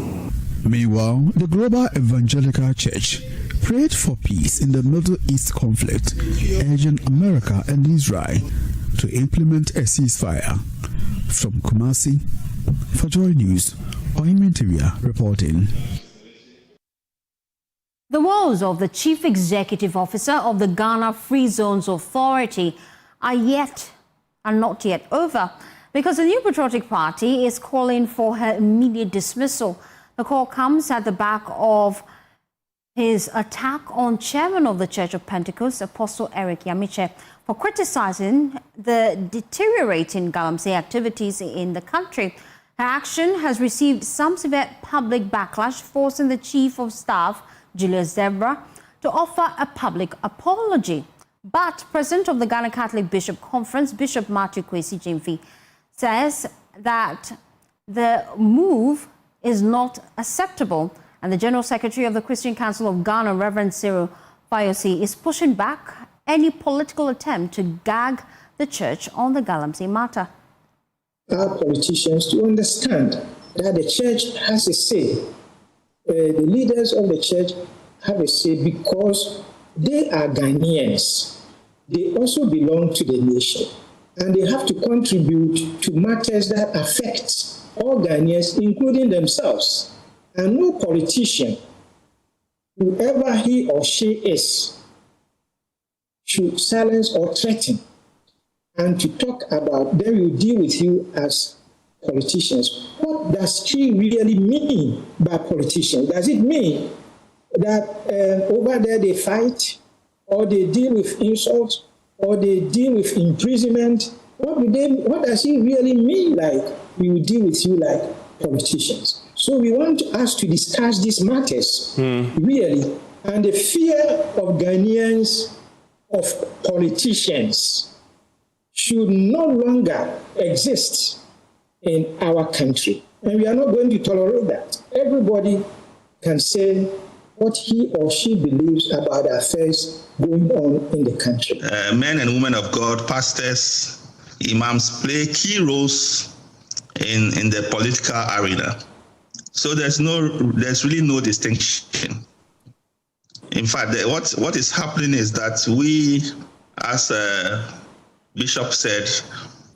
Meanwhile, the Global Evangelical Church prayed for peace in the Middle East conflict, urging America and Israel to implement a ceasefire. From Kumasi, for JoyNews, Agyeman-Rawlings reporting. The woes of the Chief Executive Officer of the Ghana Free Zones Authority are not yet over, because the New Patriotic Party is calling for her immediate dismissal. The call comes at the back of his attack on chairman of the Church of Pentecost, Apostle Eric Yamiche, for criticizing the deteriorating galamsey activities in the country. Her action has received some severe public backlash, forcing the Chief of Staff, Julius Zebra, to offer a public apology. But President of the Ghana Catholic Bishop Conference, Bishop Matthew Kwesi Gyamfi, says that the move is not acceptable. And the General Secretary of the Christian Council of Ghana, Reverend Cyril Fayosi, is pushing back any political attempt to gag the church on the galamsey matter. Our politicians to understand that the church has a say. The leaders of the church have a say because they are Ghanaians. They also belong to the nation. And they have to contribute to matters that affect all Ghanaians, including themselves. And no politician, whoever he or she is, should silence or threaten. And to talk about, they will deal with you as politicians. What does she really mean by politician? Does it mean that over there they fight, or they deal with insults, or they deal with imprisonment? What does he really mean, like, we will deal with you like politicians? So we want us to discuss these matters, really. And the fear of Ghanaians, of politicians, should no longer exist in our country. And we are not going to tolerate that. Everybody can say what he or she believes about the affairs going on in the country. Men and women of God, pastors, imams play key roles in the political arena. So there's really no distinction. In fact, what is happening is that we, as Bishop said,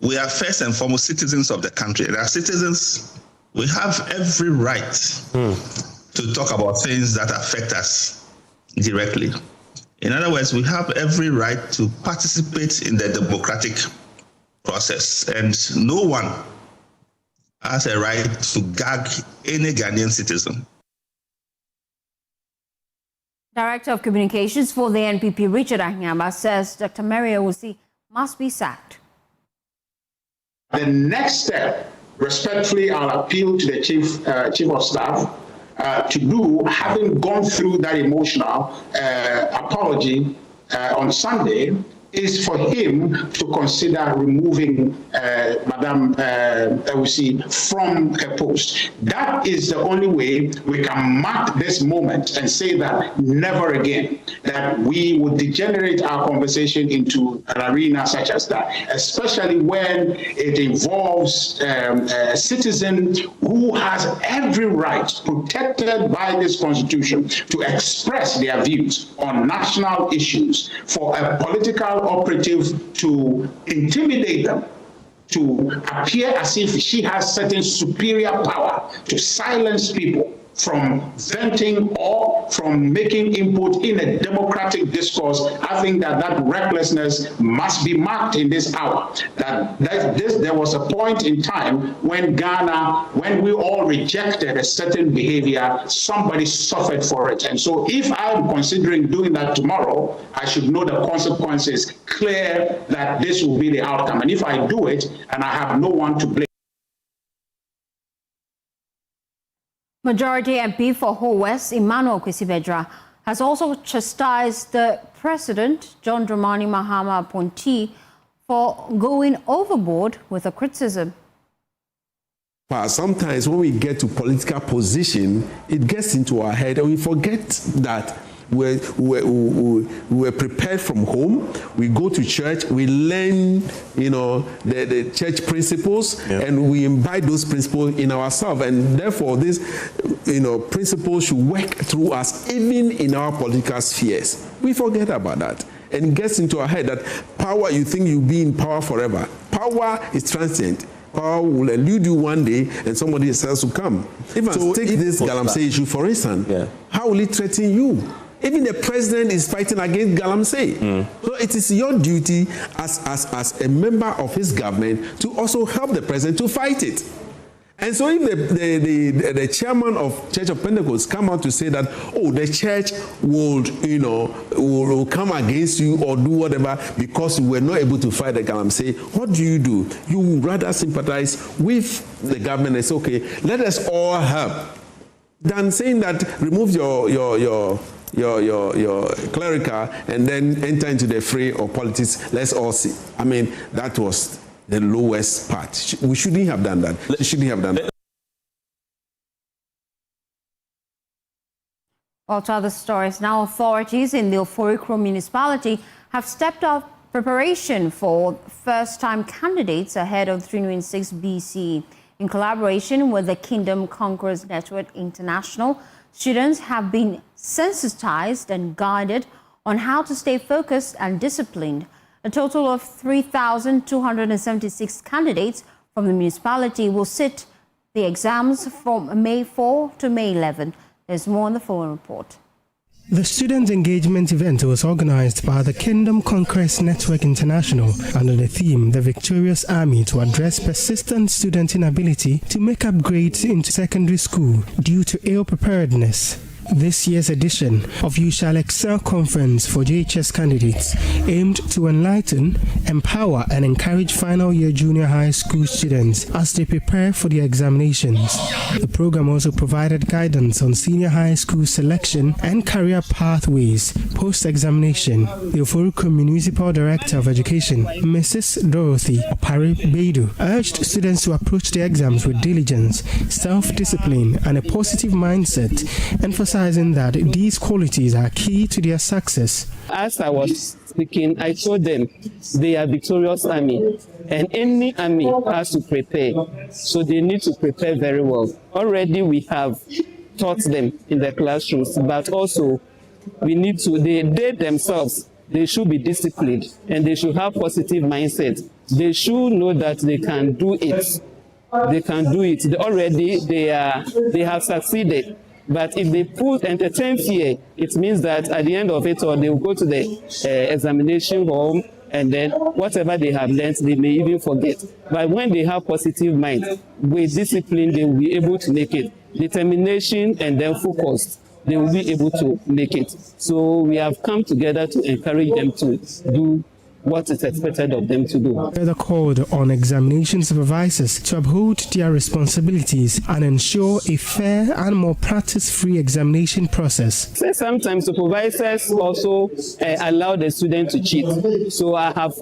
we are first and foremost citizens of the country. And as citizens, we have every right to talk about things that affect us directly. In other words, we have every right to participate in the democratic process, and no one has a right to gag any Ghanaian citizen. Director of Communications for the NPP, Richard Anyama, says Dr. Mary Owusi must be sacked. The next step, respectfully, I'll appeal to the Chief of Staff to do, having gone through that emotional apology on Sunday, is for him to consider removing Madam Owusi from her post. That is the only way we can mark this moment and say that never again, that we would degenerate our conversation into an arena such as that, especially when it involves a citizen who has every right, protected by this constitution, to express their views on national issues, for a political operative to intimidate them, to appear as if she has certain superior power to silence people from venting or from making input in a democratic discourse. I think that recklessness must be marked in this hour. There was a point in time when Ghana, when we all rejected a certain behavior, somebody suffered for it. And so if I'm considering doing that tomorrow, I should know the consequences, clear that this will be the outcome. And if I do it and I have no one to blame. Majority MP for Ho West, Emmanuel Kwesi-Bedra, has also chastised the President, John Dramani Mahama Ponti, for going overboard with a criticism. Sometimes when we get to political position, it gets into our head and we forget that we're prepared from home. We go to church, we learn, the church principles, and we imbibe those principles in ourselves. And therefore, these, principles should work through us, even in our political spheres. We forget about that. And it gets into our head that power, you think you'll be in power forever. Power is transient. Power will elude you one day and somebody else will come. So take this Galamsey issue, for instance. How will it threaten you? Even the president is fighting against Galamsey. So it is your duty as a member of his government to also help the president to fight it. And so if the chairman of Church of Pentecost come out to say that, the church will come against you or do whatever because you were not able to fight the Galamsey, what do? You would rather sympathize with the government and say, okay, let us all help, than saying that remove your clerical and then enter into the fray of politics. Let's all see. I mean, that was the lowest part. We shouldn't have done that. We shouldn't have done that. Well, to other stories, now authorities in the Oforikro municipality have stepped up preparation for first-time candidates ahead of 306 BC. In collaboration with the Kingdom Conquerors Network International, students have been sensitized and guided on how to stay focused and disciplined. A total of 3,276 candidates from the municipality will sit the exams from May 4 to May 11. There's more in the following report. The student engagement event was organized by the Kingdom Conquerors Network International under the theme The Victorious Army, to address persistent student inability to make up grades into secondary school due to ill preparedness. This year's edition of You Shall Excel Conference for JHS candidates aimed to enlighten, empower and encourage final year junior high school students as they prepare for their examinations. The program also provided guidance on senior high school selection and career pathways post-examination. The Oforikro Municipal Director of Education, Mrs. Dorothy Opare-Beidu, urged students to approach the exams with diligence, self-discipline and a positive mindset, emphasizing emphasizing that these qualities are key to their success. As I was speaking, I told them they are victorious army, and any army has to prepare, so they need to prepare very well. Already we have taught them in the classrooms, but also we need to, they themselves, they should be disciplined and they should have positive mindset. They should know that they can do it. They can do it. They have succeeded. But if they entertain fear, it means that at the end of it, or they will go to the examination hall, and then whatever they have learned, they may even forget. But when they have positive mind, with discipline, they will be able to make it. Determination and then focus, they will be able to make it. So we have come together to encourage them to do what is expected of them to do. Further called on examination supervisors to uphold their responsibilities and ensure a fair and more practice-free examination process. So sometimes supervisors also allow the student to cheat. So I have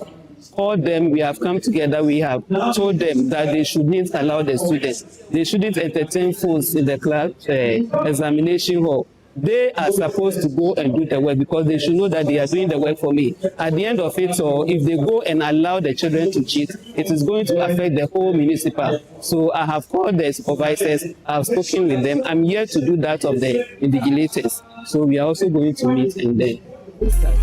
called them, we have come together, we have told them that they shouldn't allow the students. They shouldn't entertain phones in the class examination hall. They are supposed to go and do the work because they should know that they are doing the work for me. At the end of it, or if they go and allow the children to cheat, it is going to affect the whole municipal. So I have called the supervisors, I have spoken with them. I'm here to do that of the invigilators. So we are also going to meet and then start.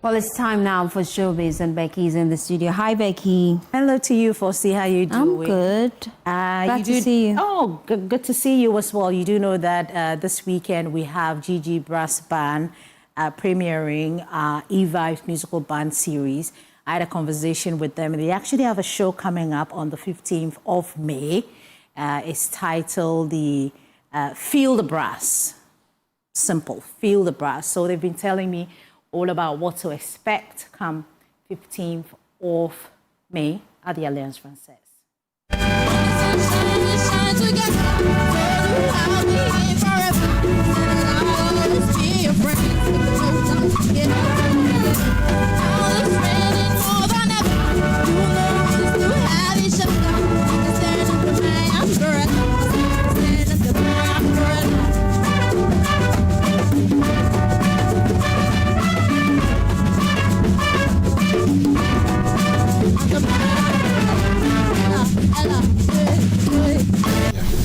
Well, it's time now for Showbiz, and Becky's in the studio. Hi, Becky. Hello to you, Fosti. How you doing? I'm good. Glad to see you. Oh, good to see you as well. You do know that this weekend we have Gigi Brass Band premiering E-Vibes musical band series. I had a conversation with them, and they actually have a show coming up on the 15th of May. It's titled the Feel the Brass. Simple, Feel the Brass. So they've been telling me all about what to expect come 15th of May at the Alliance Française.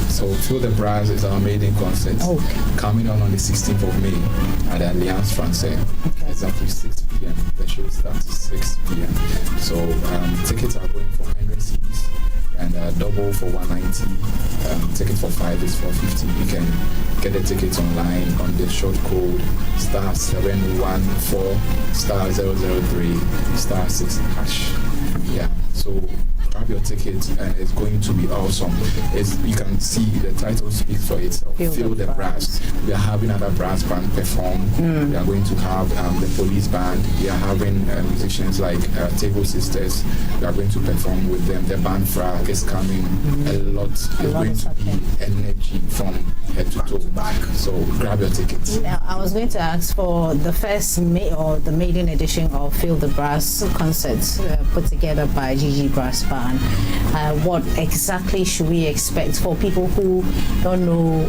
So Feel the Brass is our maiden concert coming on the 16th of May at the Alliance Française. Exactly 6 p.m. The show starts at 6 p.m. So tickets are going for 100 cedis and double for 190. Ticket for 5 is 450. You can get the tickets online on the short code *714 *003 *6#. Yeah. So grab your ticket and it's going to be awesome. You can see the title speaks for itself. Feel the Brass. We are having other brass band perform. We are going to have the police band. We are having musicians like Table Sisters. We are going to perform with them. The band Frag is coming. A lot. There's going to be energy from head to toe. So grab your tickets. Now, I was going to ask for the first the maiden edition of Feel the Brass concerts put together by Gigi Brass Band. What exactly should we expect for people who don't know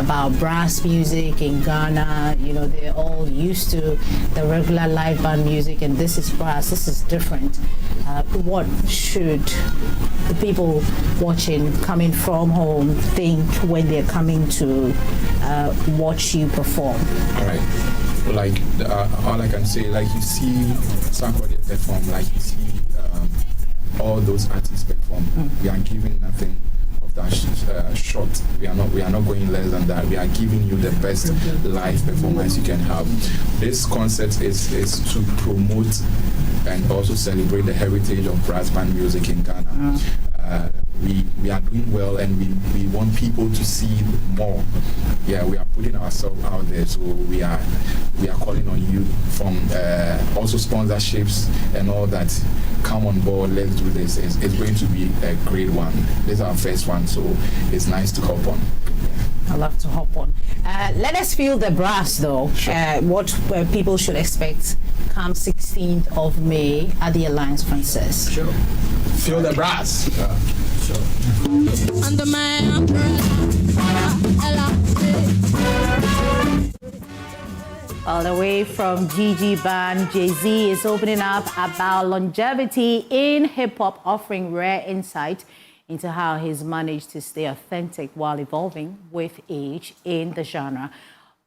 about brass music in Ghana? You know, they're all used to the regular live band music, and this is brass. This is different. What should the people watching, coming from home, think when they're coming to watch you perform? All right. Like all I can say, like you see somebody perform, like you see all those artists perform. We are giving nothing of that short. We are not going less than that. We are giving you the best live performance you can have. This concert is to promote and also celebrate the heritage of brass band music in Ghana. We are doing well, and we want people to see more. Yeah, we are putting ourselves out there, so we are calling on you from also sponsorships and all that. Come on board, let's do this. It's going to be a great one. This is our first one, so it's nice to hop on. I'll have to hop on. Let us feel the brass, though. Sure. What people should expect come 16th of May at the Alliance Princess. Sure. Feel the brass. Sure. Under my umbrella. All the way from Gigi Band, Jay-Z is opening up about longevity in hip-hop, offering rare insight into how he's managed to stay authentic while evolving with age in the genre,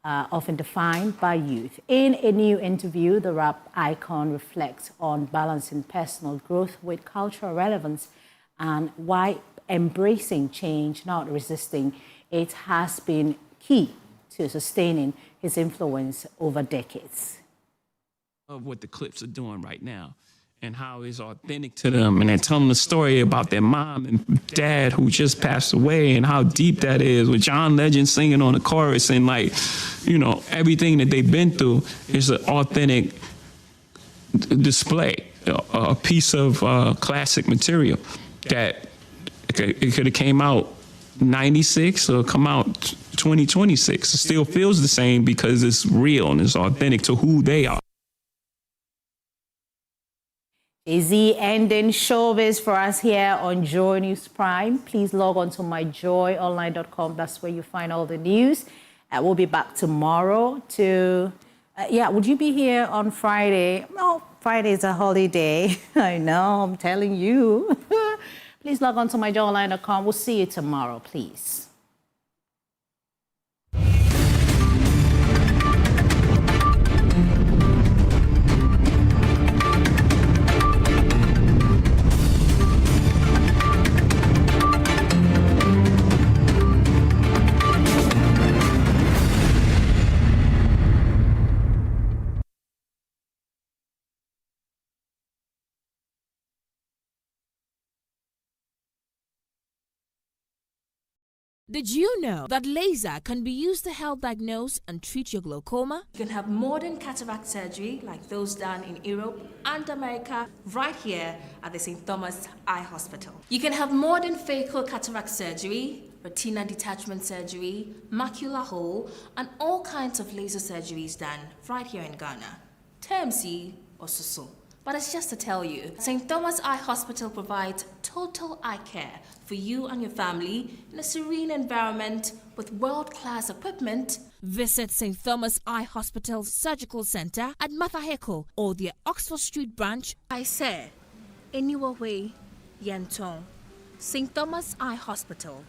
often defined by youth. In a new interview, the rap icon reflects on balancing personal growth with cultural relevance and why embracing change, not resisting it, has been key to sustaining his influence over decades. Of what the Clips are doing right now and how it's authentic to them, and they're telling the story about their mom and dad who just passed away and how deep that is, with John Legend singing on the chorus, and like, you know, everything that they've been through is an authentic display, a piece of classic material that it could have came out 96 or come out 2026. It still feels the same because it's real and it's authentic to who they are. Jay-Z ending Showbiz for us here on Joy News Prime. Please log on to myjoyonline.com. That's where you find all the news. We'll be back tomorrow to... would you be here on Friday? No, Friday is a holiday. I know, I'm telling you. Please log on to myjoyonline.com. We'll see you tomorrow, please. Did you know that laser can be used to help diagnose and treat your glaucoma? You can have modern cataract surgery like those done in Europe and America right here at the St. Thomas Eye Hospital. You can have modern phaco cataract surgery, retina detachment surgery, macular hole, and all kinds of laser surgeries done right here in Ghana. TMC or SUSU. But it's just to tell you, St. Thomas Eye Hospital provides total eye care for you and your family in a serene environment with world-class equipment. Visit St. Thomas Eye Hospital Surgical Center at Mathaheko or their Oxford Street branch. I say, anywhere way, Yentong. St. Thomas Eye Hospital,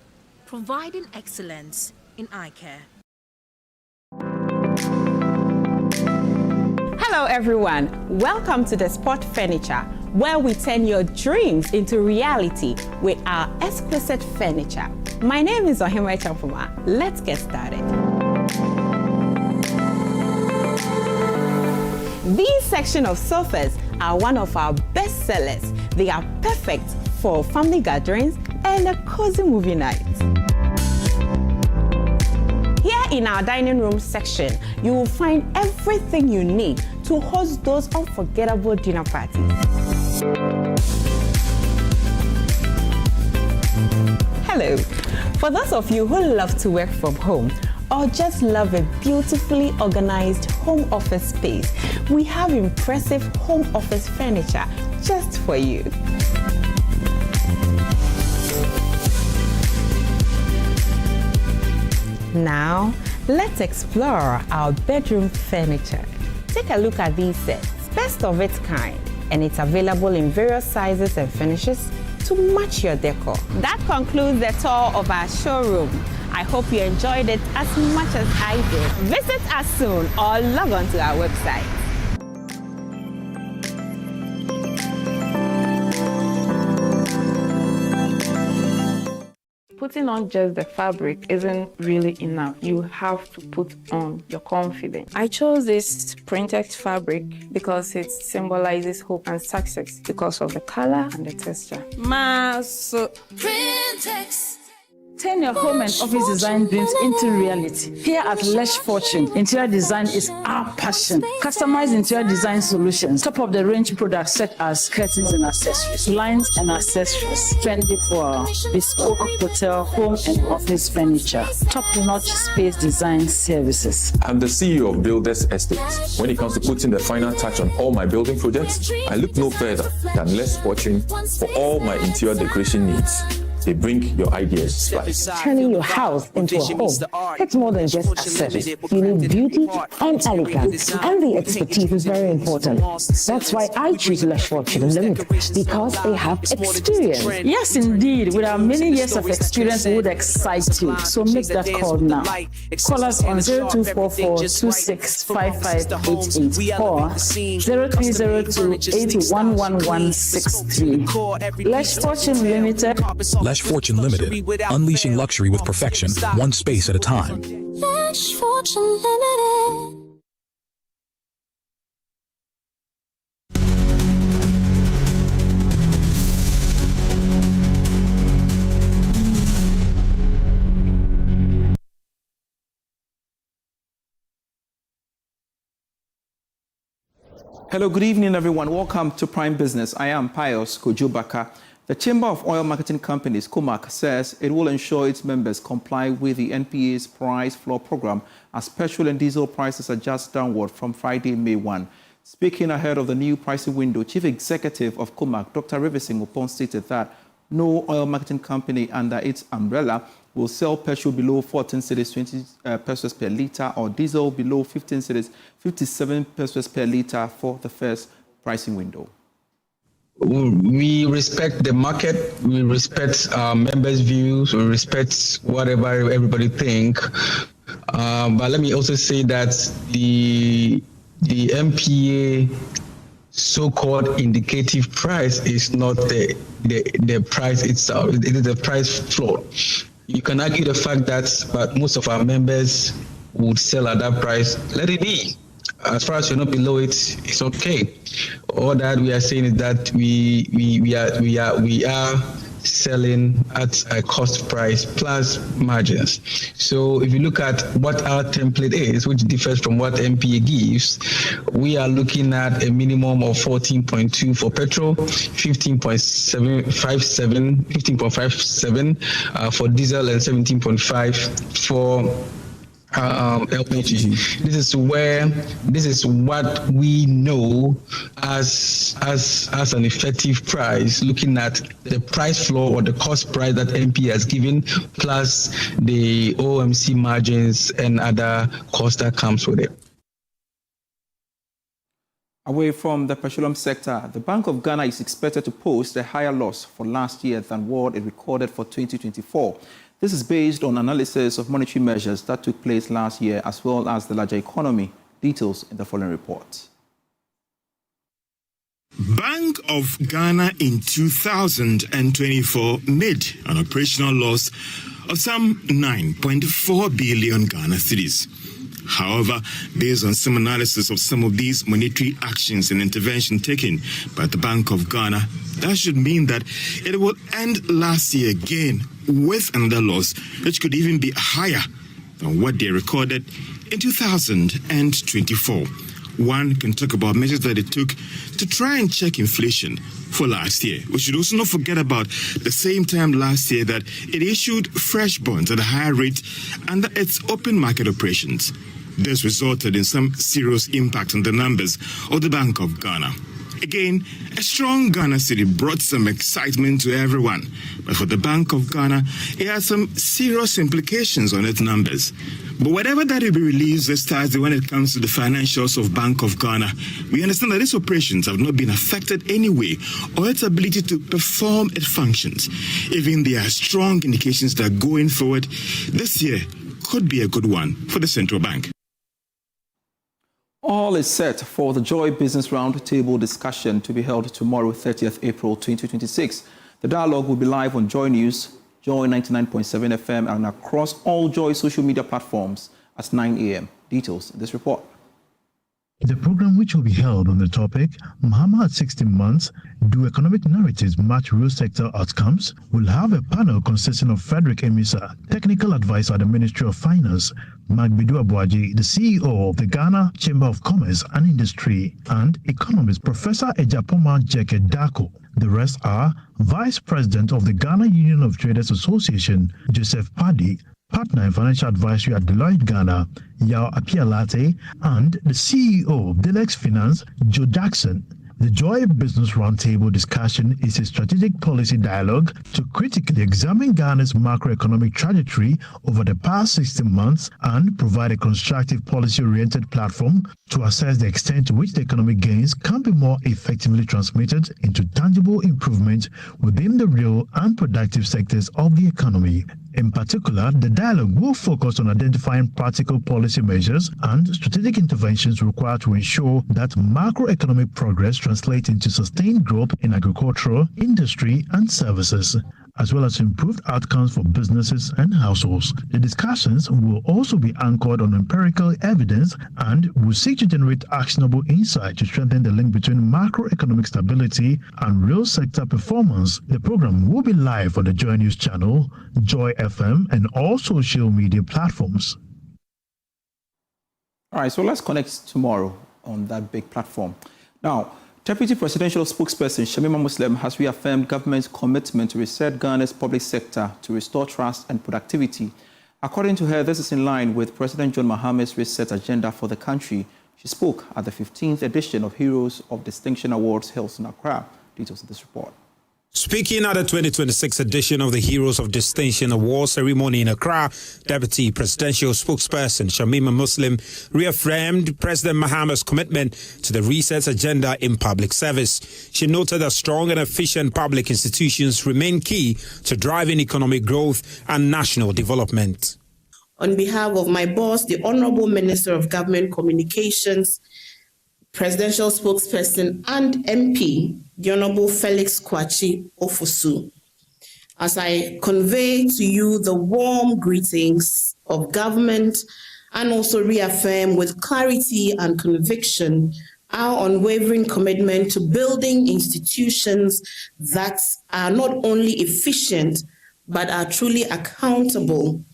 providing excellence in eye care. Hello everyone, welcome to the Spot Furniture, where we turn your dreams into reality with our exquisite furniture. My name is Ohima Champuma. Let's get started. These section of sofas are one of our best sellers. They are perfect for family gatherings and a cozy movie night. Here in our dining room section, you will find everything you need to host those unforgettable dinner parties. Hello. For those of you who love to work from home or just love a beautifully organized home office space, we have impressive home office furniture just for you. Now, let's explore our bedroom furniture. Take a look at these sets, best of its kind, and it's available in various sizes and finishes to match your decor. That concludes the tour of our showroom. I hope you enjoyed it as much as I did. Visit us soon or log on to our website. Putting on just the fabric isn't really enough. You have to put on your confidence. I chose this Printex fabric because it symbolizes hope and success because of the color and the texture. Printex. Turn your home and office design dreams into reality. Here at Lesh Fortune, interior design is our passion. Customized interior design solutions, top-of-the-range products such as curtains and accessories, blinds and accessories, trendy for bespoke hotel, home and office furniture, top-notch space design services. I'm the CEO of Builders Estates. When it comes to putting the final touch on all my building projects, I look no further than Lesh Fortune for all my interior decoration needs. They bring your ideas to life. Turning your house into a home takes more than just aesthetics. You need beauty and elegance, and the expertise is very important. That's why I choose Lesh Fortune Limited, because they have experience. Yes, indeed. With our many years of experience, we would excite you. So make that call now. Call us on 0244-265588 or 0302-811163. Lesh Fortune Limited. Lesh Fortune Limited, unleashing luxury with perfection, one space at a time. Lesh Fortune Limited. Hello, good evening, everyone. Welcome to Prime Business. I am Pius Kojubaka. The Chamber of Oil Marketing Companies, COMAC, says it will ensure its members comply with the NPA's price floor program as petrol and diesel prices adjust downward from Friday, May 1. Speaking ahead of the new pricing window, Chief Executive of COMAC, Dr. Rivesing Upon, stated that no oil marketing company under its umbrella will sell petrol below 14 cedis 20 pesos per litre or diesel below 15 cedis 57 pesos per litre for the first pricing window. We respect the market, we respect our members' views, we respect whatever everybody think. But let me also say that the MPA so-called indicative price is not the price itself, it is the price floor. You can argue the fact that but most of our members would sell at that price. Let it be. As far as you're not below it, it's okay. All that we are saying is that we are selling at a cost price plus margins. So if you look at what our template is, which differs from what MPA gives, we are looking at a minimum of 14.2 for petrol, 15.57 for diesel, and 17.5 for LPG. This is what we know as an effective price, looking at the price floor or the cost price that MP has given, plus the OMC margins and other costs that comes with it. Away from the petroleum sector, the Bank of Ghana is expected to post a higher loss for last year than what it recorded for 2024. This is based on analysis of monetary measures that took place last year, as well as the larger economy. Details in the following report. Bank of Ghana in 2024 made an operational loss of some 9.4 billion Ghana cedis. However, based on some analysis of some of these monetary actions and intervention taken by the Bank of Ghana, that should mean that it will end last year again with another loss, which could even be higher than what they recorded in 2024. One can talk about measures that it took to try and check inflation for last year. We should also not forget about the same time last year that it issued fresh bonds at a higher rate under its open market operations. This resulted in some serious impact on the numbers of the Bank of Ghana. Again, a strong Ghana cedi brought some excitement to everyone, but for the Bank of Ghana, it had some serious implications on its numbers. But whatever that will be released this Thursday when it comes to the financials of Bank of Ghana, we understand that these operations have not been affected anyway, or its ability to perform its functions. Even there are strong indications that going forward, this year could be a good one for the central bank. All is set for the Joy Business Roundtable discussion to be held tomorrow, 30th April 2026. The dialogue will be live on JoyNews, Joy 99.7 FM, and across all Joy social media platforms at 9 a.m. Details in this report. The program, which will be held on the topic Mahama at 16 months, do economic narratives match real sector outcomes, will have a panel consisting of Frederick Emisa, technical advisor at the Ministry of Finance, Magbidu Abuaji, the CEO of the Ghana Chamber of Commerce and Industry, and economist Professor Ejapoma Jeke Dako. The rest are Vice President of the Ghana Union of Traders Association, Joseph Paddy, Partner in Financial Advisory at Deloitte Ghana, Yao Apialate, and the CEO of Delex Finance, Joe Jackson. The Joy Business Roundtable discussion is a strategic policy dialogue to critically examine Ghana's macroeconomic trajectory over the past 16 months and provide a constructive policy-oriented platform to assess the extent to which the economic gains can be more effectively transmitted into tangible improvement within the real and productive sectors of the economy. In particular, the dialogue will focus on identifying practical policy measures and strategic interventions required to ensure that macroeconomic progress translates into sustained growth in agricultural, industry, and services, as well as improved outcomes for businesses and households. The discussions will also be anchored on empirical evidence and will seek to generate actionable insight to strengthen the link between macroeconomic stability and real sector performance. The program will be live on the JoyNews channel, Joy FM, and all social media platforms. All right, so let's connect tomorrow on that big platform. Now, Deputy Presidential Spokesperson Shamima Muslim has reaffirmed government's commitment to reset Ghana's public sector to restore trust and productivity. According to her, this is in line with President John Mahama's reset agenda for the country. She spoke at the 15th edition of Heroes of Distinction Awards held in Accra. Details of this report. Speaking at the 2026 edition of the Heroes of Distinction Awards ceremony in Accra, Deputy Presidential Spokesperson Shamima Muslim reaffirmed President Mahama's commitment to the reset agenda in public service. She noted that strong and efficient public institutions remain key to driving economic growth and national development. On behalf of my boss, the Honorable Minister of Government Communications, Presidential Spokesperson and MP, the Honorable Felix Kwachi Ofosu, as I convey to you the warm greetings of government and also reaffirm with clarity and conviction our unwavering commitment to building institutions that are not only efficient, but are truly accountable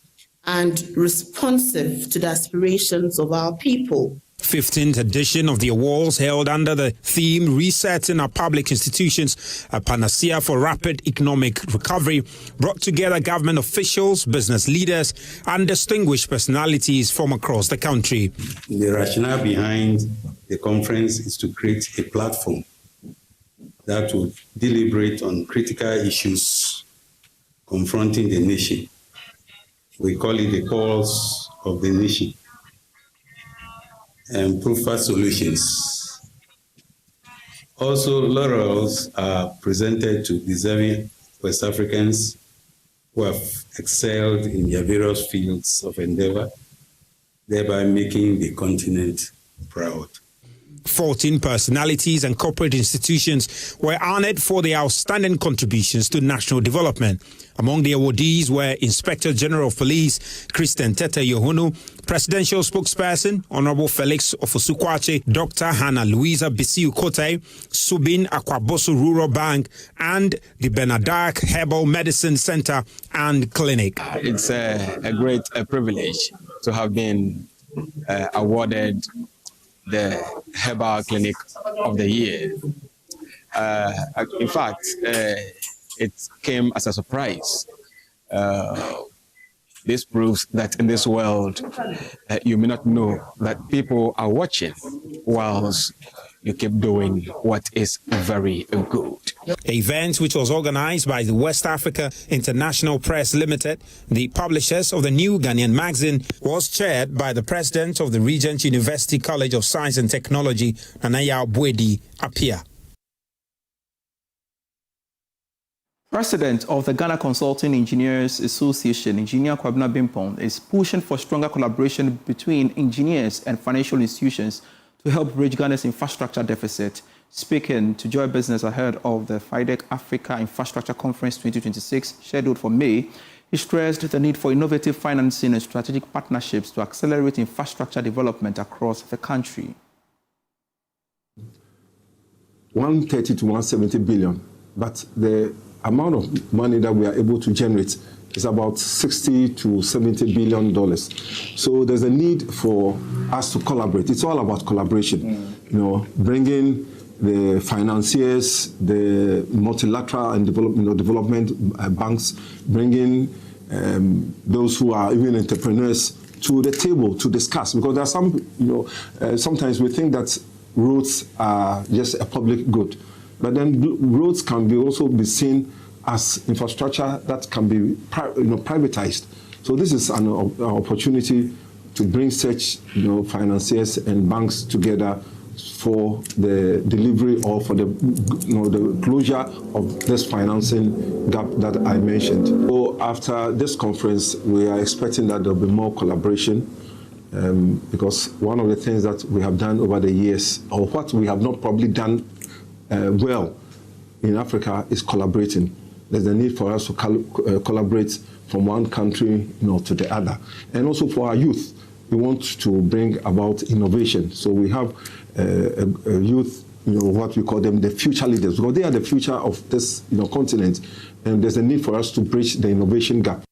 and responsive to the aspirations of our people. 15th edition of the awards held under the theme Resetting Our Public Institutions, a panacea for rapid economic recovery, brought together government officials, business leaders, and distinguished personalities from across the country. The rationale behind the conference is to create a platform that will deliberate on critical issues confronting the nation. We call it the calls of the nation, and preferred solutions. Also, laurels are presented to deserving West Africans who have excelled in their various fields of endeavor, thereby making the continent proud. 14 personalities and corporate institutions were honored for their outstanding contributions to national development. Among the awardees were Inspector General of Police Christian Tete Yohunu, Presidential Spokesperson Honorable Felix Ofosu-Kwache, Dr. Hannah Louisa Bisiu Kote, Subin Akwaboso Rural Bank, and the Benadak Herbal Medicine Center and Clinic. It's a great privilege to have been awarded the Herbal Clinic of the Year. In fact, it came as a surprise. This proves that in this world, you may not know that people are watching whilst you keep doing what is very good. The event, which was organized by the West Africa International Press Limited, the publishers of the new Ghanaian magazine, was chaired by the president of the Regent University College of Science and Technology, Nanaya Bwedi Apia. President of the Ghana Consulting Engineers Association, Engineer Kwabena Bimpong, is pushing for stronger collaboration between engineers and financial institutions to help bridge Ghana's infrastructure deficit. Speaking to Joy Business ahead of the FIDEC Africa Infrastructure Conference 2026, scheduled for May, he stressed the need for innovative financing and strategic partnerships to accelerate infrastructure development across the country. 130 to 170 billion, but the amount of money that we are able to generate is about 60 to 70 billion dollars. So there's a need for us to collaborate. It's all about collaboration. You know, bringing the financiers, the multilateral and development banks, bringing those who are even entrepreneurs to the table to discuss. Because there are some, sometimes we think that roads are just a public good, but then roads can also be seen as infrastructure that can be privatized. So this is an opportunity to bring such financiers and banks together for the delivery or for the the closure of this financing gap that I mentioned. So after this conference, we are expecting that there will be more collaboration, because one of the things that we have done over the years, or what we have not probably done well in Africa, is collaborating. There's a need for us to collaborate from one country to the other. And also for our youth, we want to bring about innovation. So we have a youth, what we call them the future leaders, because they are the future of this continent. And there's a need for us to bridge the innovation gap.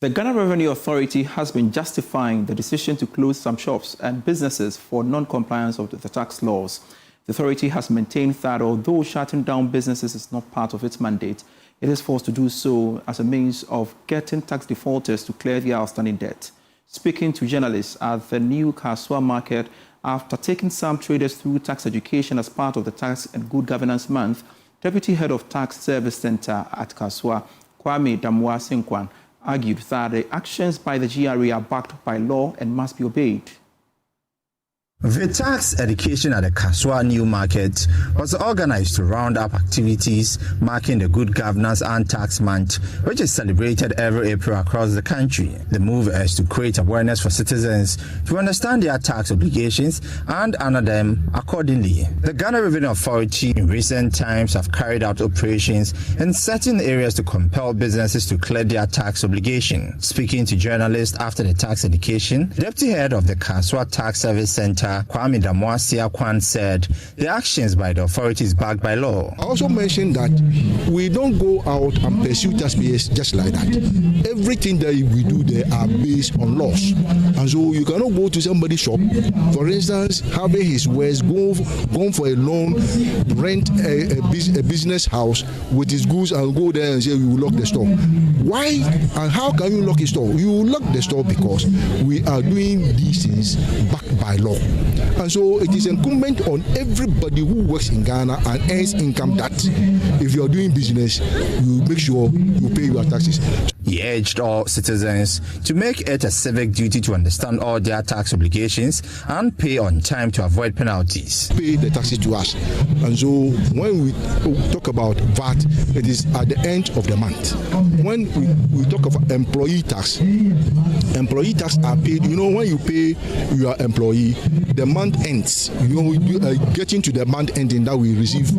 The Ghana Revenue Authority has been justifying the decision to close some shops and businesses for non-compliance of the tax laws. The authority has maintained that although shutting down businesses is not part of its mandate, it is forced to do so as a means of getting tax defaulters to clear their outstanding debt. Speaking to journalists at the new Kaswa market after taking some traders through tax education as part of the Tax and Good Governance Month, Deputy Head of Tax Service Center at Kaswa, Kwame Damwa-Senkwan, argued that the actions by the GRA are backed by law and must be obeyed. The tax education at the Kaswa New Market was organized to round up activities marking the Good Governance and Tax Month, which is celebrated every April across the country. The move is to create awareness for citizens to understand their tax obligations and honor them accordingly. The Ghana Revenue Authority in recent times have carried out operations in certain areas to compel businesses to clear their tax obligation. Speaking to journalists after the tax education, Deputy Head of the Kaswa Tax Service Center, Kwame Damwa-Senkwan, said the actions by the authorities backed by law. I also mentioned that we don't go out and pursue taxpayers just like that. Everything that we do there are based on laws. And so you cannot go to somebody's shop, for instance, having his wares, go for a loan, rent a business house with his goods and go there and say we will lock the store. Why and how can you lock a store? You will lock the store because we are doing these things backed by law. And so it is incumbent on everybody who works in Ghana and earns income that if you are doing business, you make sure you pay your taxes. He urged all citizens to make it a civic duty to understand all their tax obligations and pay on time to avoid penalties. Pay the taxes to us. And so when we talk about VAT, it is at the end of the month. When we talk of employee tax are paid, when you pay your employee, the month ends. Getting to the month ending that we receive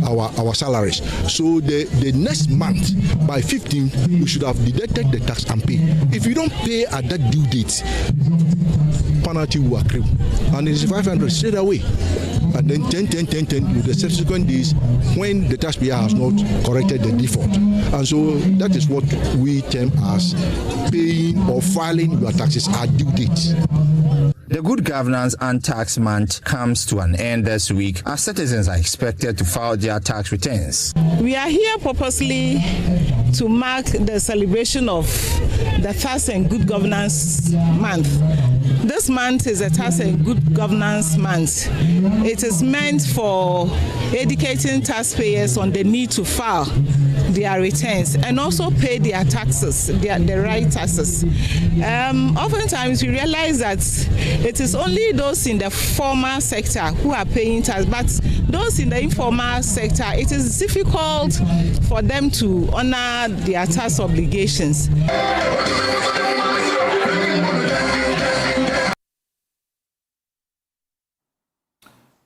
our salaries. So the next month, by 15th, we should have deducted the tax and pay. If you don't pay at that due date, penalty will accrue. And it is 500 straight away. And then 10 with the subsequent days when the taxpayer has not corrected the default. And so that is what we term as paying or filing your taxes at due date. The Good Governance and Tax Month comes to an end this week as citizens are expected to file their tax returns. We are here purposely to mark the celebration of the Tax and Good Governance Month. This month is a Tax and Good Governance Month. It is meant for educating taxpayers on the need to file their returns and also pay their taxes, the right taxes. Oftentimes we realize that it is only those in the formal sector who are paying tax, but those in the informal sector, it is difficult for them to honor their tax obligations.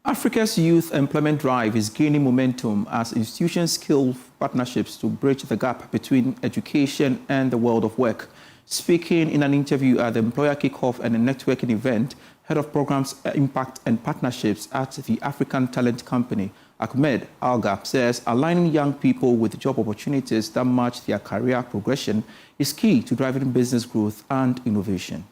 Africa's youth employment drive is gaining momentum as institutions scale partnerships to bridge the gap between education and the world of work. Speaking in an interview at the employer kickoff and a networking event Head of Programs, Impact and Partnerships at the African Talent Company, Agyeman-Rawlings, says aligning young people with job opportunities that match their career progression is key to driving business growth and innovation.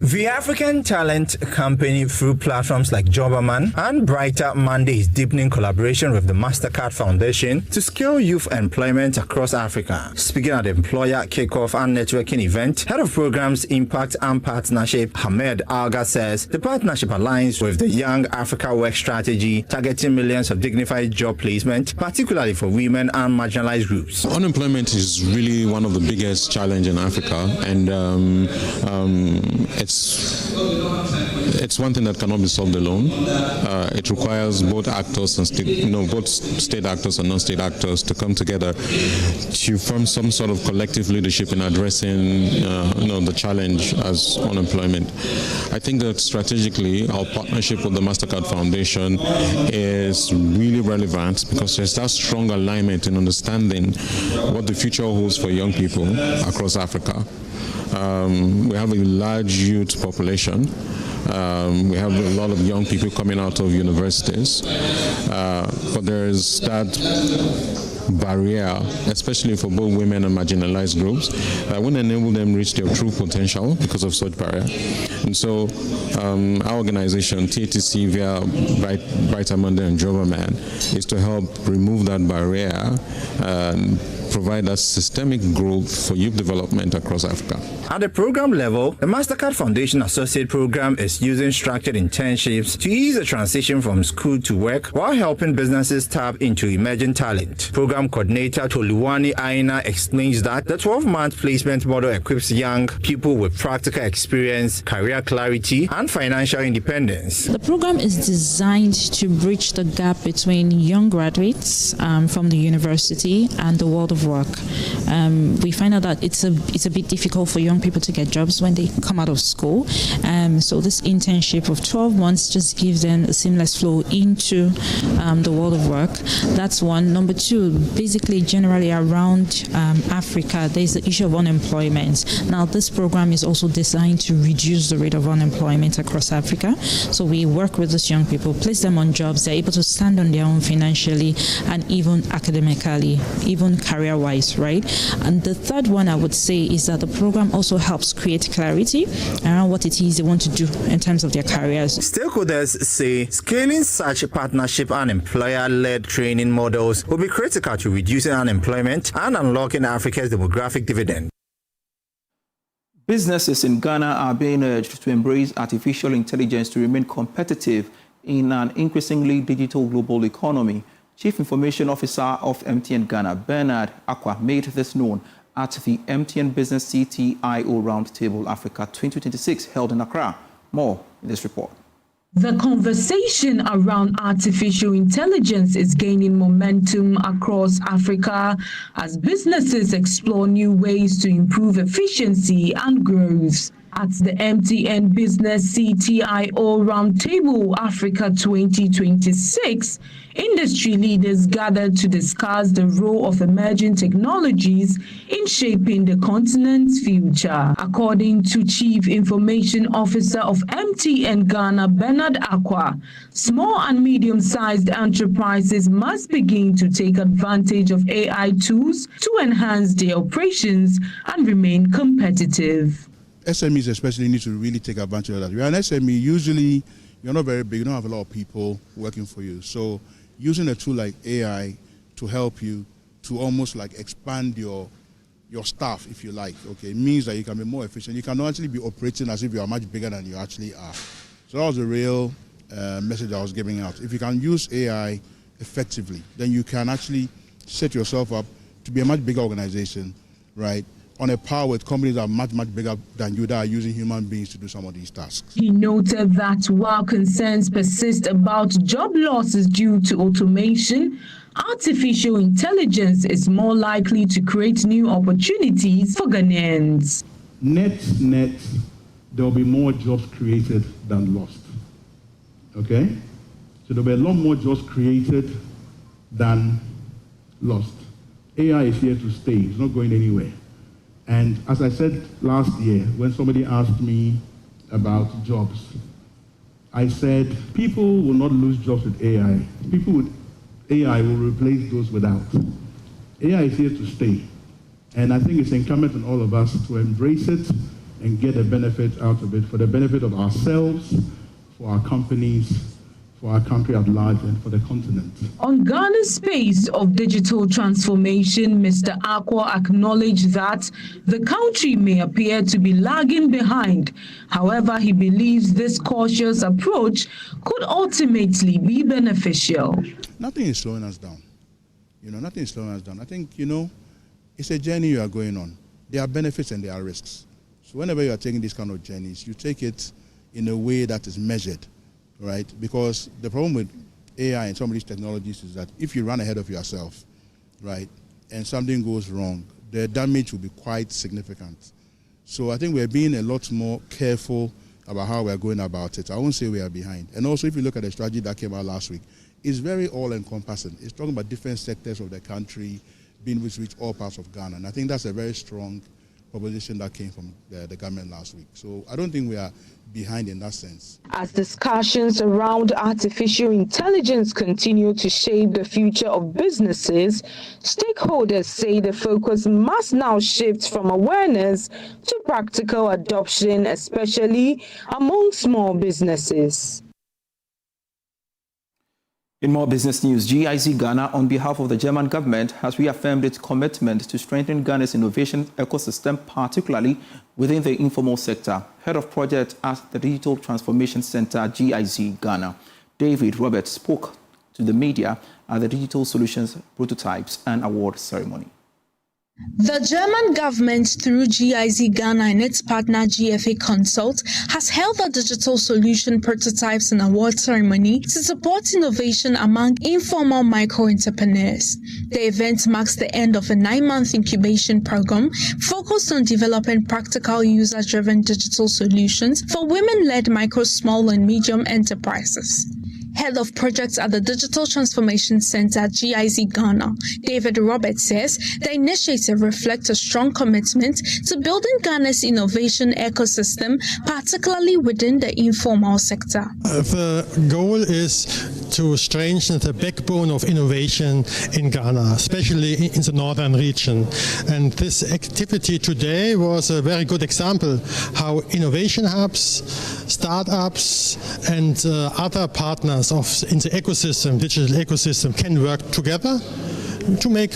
The African Talent Company, through platforms like Jobberman and Brighter Monday, is deepening collaboration with the MasterCard Foundation to scale youth employment across Africa. Speaking at the employer kickoff and networking event, Head of Programs, Impact and Partnership, Agyeman-Rawlings, says the partnership aligns with the Young Africa Work Strategy, targeting millions of dignified job placement, particularly for women and marginalized groups. Unemployment is really one of the biggest challenges in Africa, and it's one thing that cannot be solved alone. It requires both actors and both state actors and non-state actors to come together to form some sort of collective leadership in addressing the challenge as unemployment. I think that strategically our partnership with the MasterCard Foundation is really relevant because there's that strong alignment in understanding what the future holds for young people across Africa. We have a large youth population. We have a lot of young people coming out of universities, but there is that barrier, especially for both women and marginalized groups, that won't enable them reach their true potential because of such barrier. And so our organization, TATC, via Brighter Monday and Jobberman, is to help remove that barrier and provide that systemic growth for youth development across Africa. At the program level, the MasterCard Foundation Associate Program is using structured internships to ease the transition from school to work while helping businesses tap into emerging talent. Program Coordinator Toluwani Aina explains that the 12-month placement model equips young people with practical experience, career clarity, and financial independence. The program is designed to bridge the gap between young graduates from the university and the world of work. We find out that it's a bit difficult for young people to get jobs when they come out of school. So this internship of 12 months just gives them a seamless flow into the world of work. That's one. Number two, basically generally around Africa, there's the issue of unemployment. Now this program is also designed to reduce the rate of unemployment across Africa. So we work with these young people, place them on jobs, they're able to stand on their own financially and even academically, even career-wise, right? And the third one I would say is that the program also helps create clarity around what it is they want to do in terms of their careers. Stakeholders say scaling such partnership and employer-led training models will be critical to reducing unemployment and unlocking Africa's demographic dividend. Businesses in Ghana are being urged to embrace artificial intelligence to remain competitive in an increasingly digital global economy. Chief Information Officer of MTN Ghana, Bernard Akwa, made this known at the MTN Business CTIO Roundtable Africa 2026 held in Accra. More in this report. The conversation around artificial intelligence is gaining momentum across Africa as businesses explore new ways to improve efficiency and growth. At the MTN Business CTIO Roundtable Africa 2026, industry leaders gathered to discuss the role of emerging technologies in shaping the continent's future. According to Chief Information Officer of MTN Ghana, Bernard Akwa, small and medium-sized enterprises must begin to take advantage of AI tools to enhance their operations and remain competitive. SMEs especially need to really take advantage of that. You're an SME, usually you're not very big, you don't have a lot of people working for you. So using a tool like AI to help you to almost like expand your staff, if you like, okay, it means that you can be more efficient. You can actually be operating as if you are much bigger than you actually are. So that was the real message I was giving out. If you can use AI effectively, then you can actually set yourself up to be a much bigger organization, right? On a par with companies that are much, much bigger than you that are using human beings to do some of these tasks. He noted that while concerns persist about job losses due to automation, artificial intelligence is more likely to create new opportunities for Ghanaians. Net, there will be more jobs created than lost. Okay? So there will be a lot more jobs created than lost. AI is here to stay, it's not going anywhere. And as I said last year, when somebody asked me about jobs, I said people will not lose jobs with AI. AI will replace those without. AI is here to stay. And I think it's incumbent on all of us to embrace it and get a benefit out of it for the benefit of ourselves, for our companies, for our country at large, and for the continent. On Ghana's pace of digital transformation, Mr. Akwa acknowledged that the country may appear to be lagging behind. However, he believes this cautious approach could ultimately be beneficial. Nothing is slowing us down. Nothing is slowing us down. I think, it's a journey you are going on. There are benefits and there are risks. So whenever you are taking these kind of journeys, you take it in a way that is measured. Right? Because the problem with AI and some of these technologies is that if you run ahead of yourself, right, and something goes wrong, the damage will be quite significant. So I think we're being a lot more careful about how we're going about it. I won't say we are behind. And also, if you look at the strategy that came out last week, it's very all-encompassing. It's talking about different sectors of the country being with all parts of Ghana. And I think that's a very strong proposition that came from the government last week. So I don't think we are behind in that sense. As discussions around artificial intelligence continue to shape the future of businesses, stakeholders say the focus must now shift from awareness to practical adoption, especially among small businesses. In more business news, GIZ Ghana, on behalf of the German government, has reaffirmed its commitment to strengthen Ghana's innovation ecosystem, particularly within the informal sector. Head of project at the Digital Transformation Center, GIZ Ghana, David Roberts, spoke to the media at the Digital Solutions Prototypes and Award ceremony. The German government, through GIZ Ghana and its partner GFA Consult, has held a digital solution prototypes and award ceremony to support innovation among informal micro-entrepreneurs. The event marks the end of a 9-month incubation program focused on developing practical user-driven digital solutions for women-led micro, small and medium enterprises. Head of projects at the Digital Transformation Center, GIZ Ghana, David Roberts, says the initiative reflects a strong commitment to building Ghana's innovation ecosystem, particularly within the informal sector. The goal is to strengthen the backbone of innovation in Ghana, especially in the northern region. And this activity today was a very good example how innovation hubs, startups, and other partners in the ecosystem, digital ecosystem, can work together to make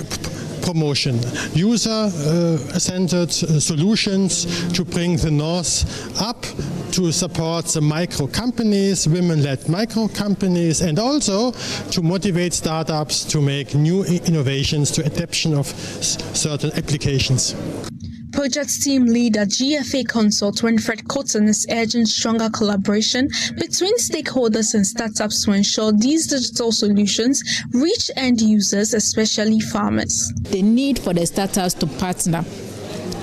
promotion, user-centered solutions to bring the North up, to support the micro companies, women-led micro companies, and also to motivate startups to make new innovations to adaptation of certain applications. Project team leader GFA Consult Winfred Cotton is urging stronger collaboration between stakeholders and startups to ensure these digital solutions reach end users, especially farmers. The need for the startups to partner,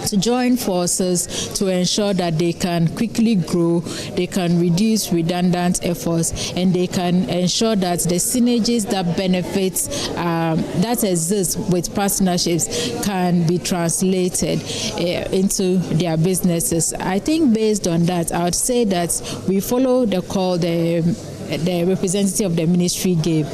to join forces to ensure that they can quickly grow, they can reduce redundant efforts, and they can ensure that the synergies that benefits that exist with partnerships can be translated into their businesses. I think based on that, I would say that we follow the call the representative of the ministry gave,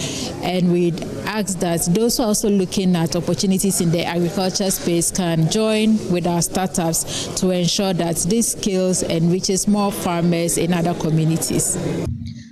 and we ask that those who are also looking at opportunities in the agriculture space can join with our startups to ensure that this scales and reaches more farmers in other communities.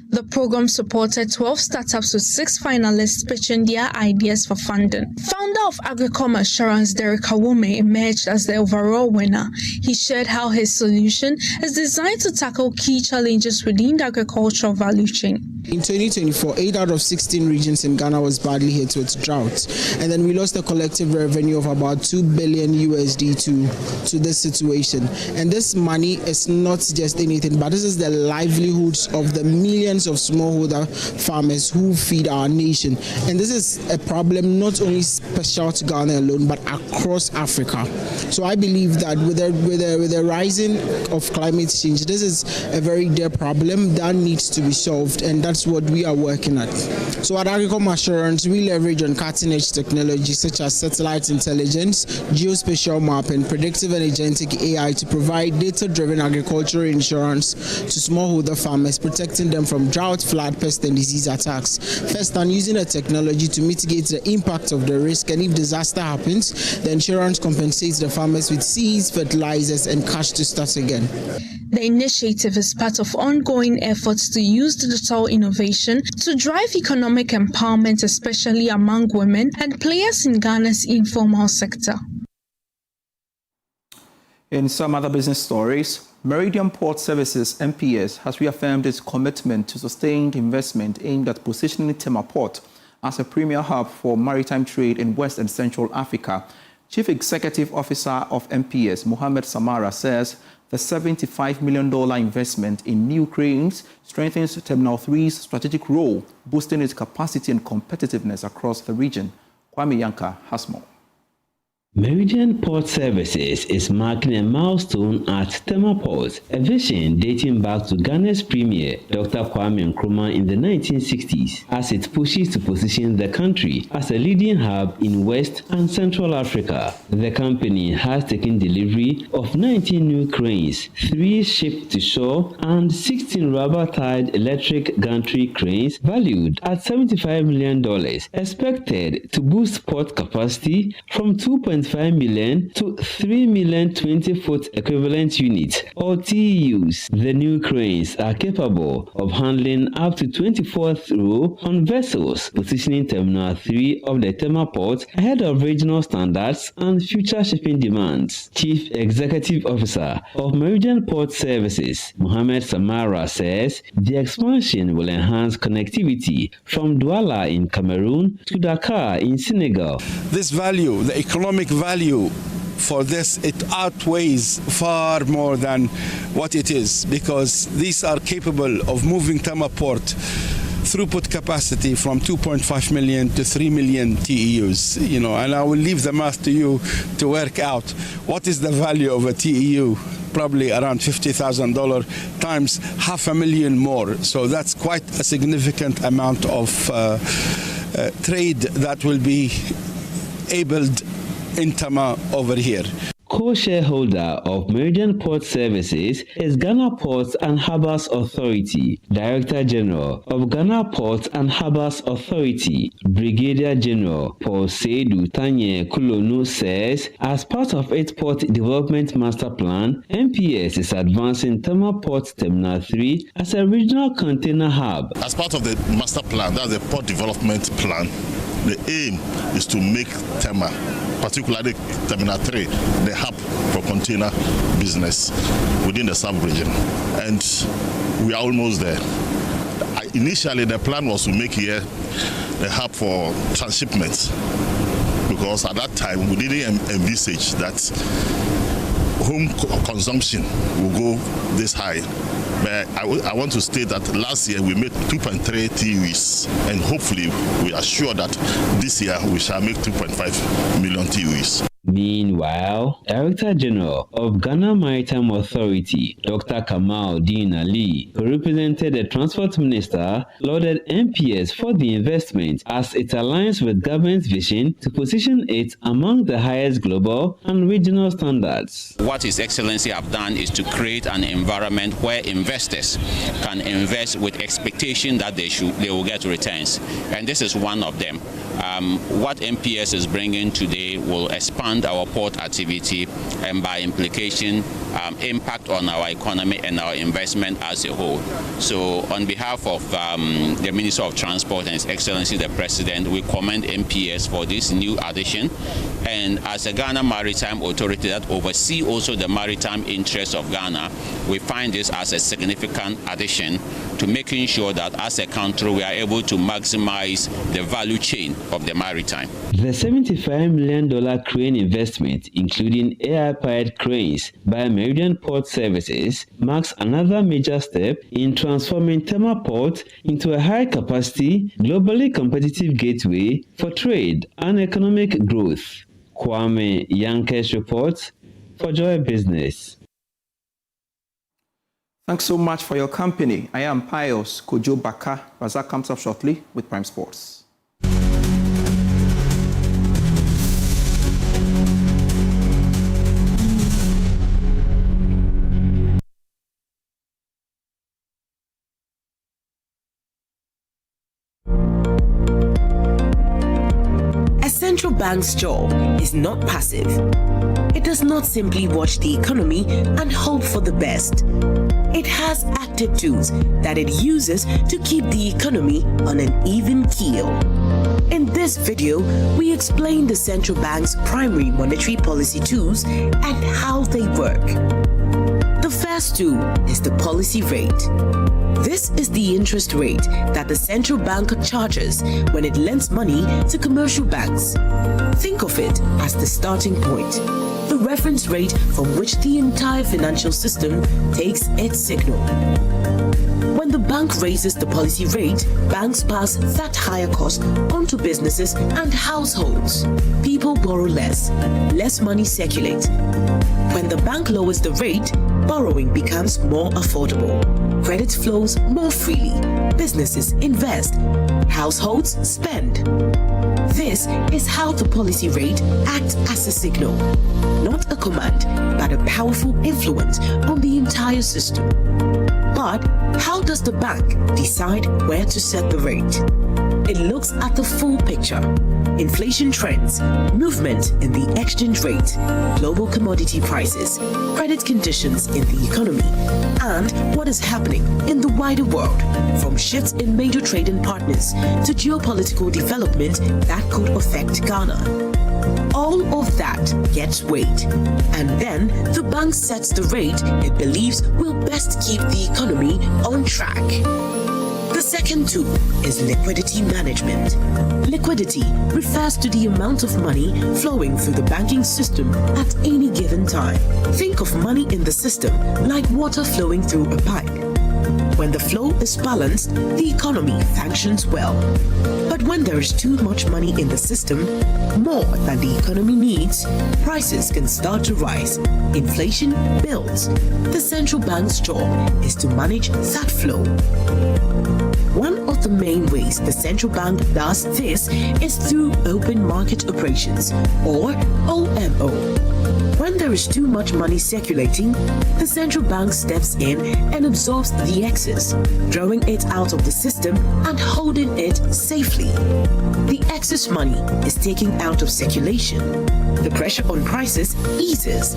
The program supported 12 startups with 6 finalists pitching their ideas for funding. Founder of Agricom Assurance, Derek Awome, emerged as the overall winner. He shared how his solution is designed to tackle key challenges within the agricultural value chain. In 2024, 8 out of 16 regions in Ghana was badly hit with drought, and then we lost a collective revenue of about $2 billion to this situation. And this money is not just anything, but this is the livelihoods of the millions of smallholder farmers who feed our nation. And this is a problem not only special to Ghana alone, but across Africa. So I believe that with the rising of climate change, this is a very dear problem that needs to be solved, and that's what we are working at. So at Agricultural Assurance, we leverage on cutting-edge technology such as satellite intelligence, geospatial mapping, predictive and agentic AI to provide data-driven agricultural insurance to smallholder farmers, protecting them from drought, flood, pest, and disease attacks. First, I'm using a technology to mitigate the impact of the risk, and if disaster happens, the insurance compensates the farmers with seeds, fertilizers, and cash to start again. The initiative is part of ongoing efforts to use digital innovation to drive economic empowerment, especially among women and players in Ghana's informal sector. In some other business stories, Meridian Port Services MPS has reaffirmed its commitment to sustained investment aimed at positioning Tema Port as a premier hub for maritime trade in West and Central Africa. Chief Executive Officer of MPS, Mohammed Samara, says the $75 million investment in new cranes strengthens Terminal 3's strategic role, boosting its capacity and competitiveness across the region. Kwame Yanka has more. Meridian Port Services is marking a milestone at Tema Port, a vision dating back to Ghana's premier, Dr. Kwame Nkrumah, in the 1960s, as it pushes to position the country as a leading hub in West and Central Africa. The company has taken delivery of 19 new cranes, 3 shipped to shore, and 16 rubber-tied electric gantry cranes valued at $75 million, expected to boost port capacity from 2.5 million to 3 million 20-foot equivalent units, or TEUs. The new cranes are capable of handling up to 24th row on vessels, positioning Terminal 3 of the Tema Port ahead of regional standards and future shipping demands. Chief Executive Officer of Meridian Port Services, Mohammed Samara, says the expansion will enhance connectivity from Douala in Cameroon to Dakar in Senegal. This value, the economic value for this, it outweighs far more than what it is, because these are capable of moving Tema Port throughput capacity from 2.5 million to 3 million TEUs, and I will leave the math to you to work out what is the value of a TEU. Probably around $50,000 times $500,000 more. So that's quite a significant amount of trade that will be abled in Tema over here. Co-shareholder of Meridian Port Services is Ghana Ports and Harbours Authority. Director General of Ghana Ports and Harbours Authority, Brigadier General Paul Seydou Tanye Kulonu, says as part of its Port Development Master Plan, MPS is advancing Tema Port Terminal 3 as a regional container hub. As part of the master plan, that's the Port Development Plan, the aim is to make Tema, particularly Terminal 3, the hub for container business within the sub-region. And we are almost there. Initially, the plan was to make here the hub for transshipment, because at that time, we didn't envisage that home consumption will go this high. But I want to state that last year we made 2.3 TEUs, and hopefully we are sure that this year we shall make 2.5 million TEUs. Meanwhile, Director General of Ghana Maritime Authority, Dr. Kamal Dean Ali, who represented the Transport Minister, lauded MPS for the investment as it aligns with government's vision to position it among the highest global and regional standards. What His Excellency have done is to create an environment where investors can invest with expectation that they will get returns, and this is one of them. What MPS is bringing today will expand our port activity and by implication impact on our economy and our investment as a whole. So on behalf of the Minister of Transport and His Excellency the President, we commend MPS for this new addition, and as a Ghana Maritime Authority that oversees also the maritime interests of Ghana, we find this as a significant addition to making sure that as a country we are able to maximize the value chain of the maritime. The $75 million crane investment, including AI-powered cranes by Meridian Port Services, marks another major step in transforming Tema Port into a high-capacity, globally competitive gateway for trade and economic growth. Kwame Yankes reports for Joy Business. Thanks so much for your company. I am Pius Kojo Baka. Razak comes up shortly with Prime Sports. A central bank's job is not passive. It does not simply watch the economy and hope for the best. It has active tools that it uses to keep the economy on an even keel. In this video, we explain the central bank's primary monetary policy tools and how they work. The first tool is the policy rate. This is the interest rate that the central bank charges when it lends money to commercial banks. Think of it as the starting point, the reference rate from which the entire financial system takes its signal. When the bank raises the policy rate, banks pass that higher cost on to businesses and households. People borrow less money circulates. When the bank lowers the rate, borrowing becomes more affordable. Credit flows more freely. Businesses invest. Households spend. This is how the policy rate acts as a signal, not a command, but a powerful influence on the entire system. But how does the bank decide where to set the rate? It looks at the full picture. Inflation trends, movement in the exchange rate, global commodity prices, credit conditions in the economy, and what is happening in the wider world, from shifts in major trading partners to geopolitical development that could affect Ghana. All of that gets weighed, and then the bank sets the rate it believes will best keep the economy on track. The second tool is liquidity management. Liquidity refers to the amount of money flowing through the banking system at any given time. Think of money in the system like water flowing through a pipe. When the flow is balanced, the economy functions well. But when there is too much money in the system, more than the economy needs, prices can start to rise. Inflation builds. The central bank's job is to manage that flow. One of the main ways the central bank does this is through open market operations, or OMO. When there is too much money circulating, the central bank steps in and absorbs the excess, drawing it out of the system and holding it safely. The excess money is taken out of circulation. The pressure on prices eases.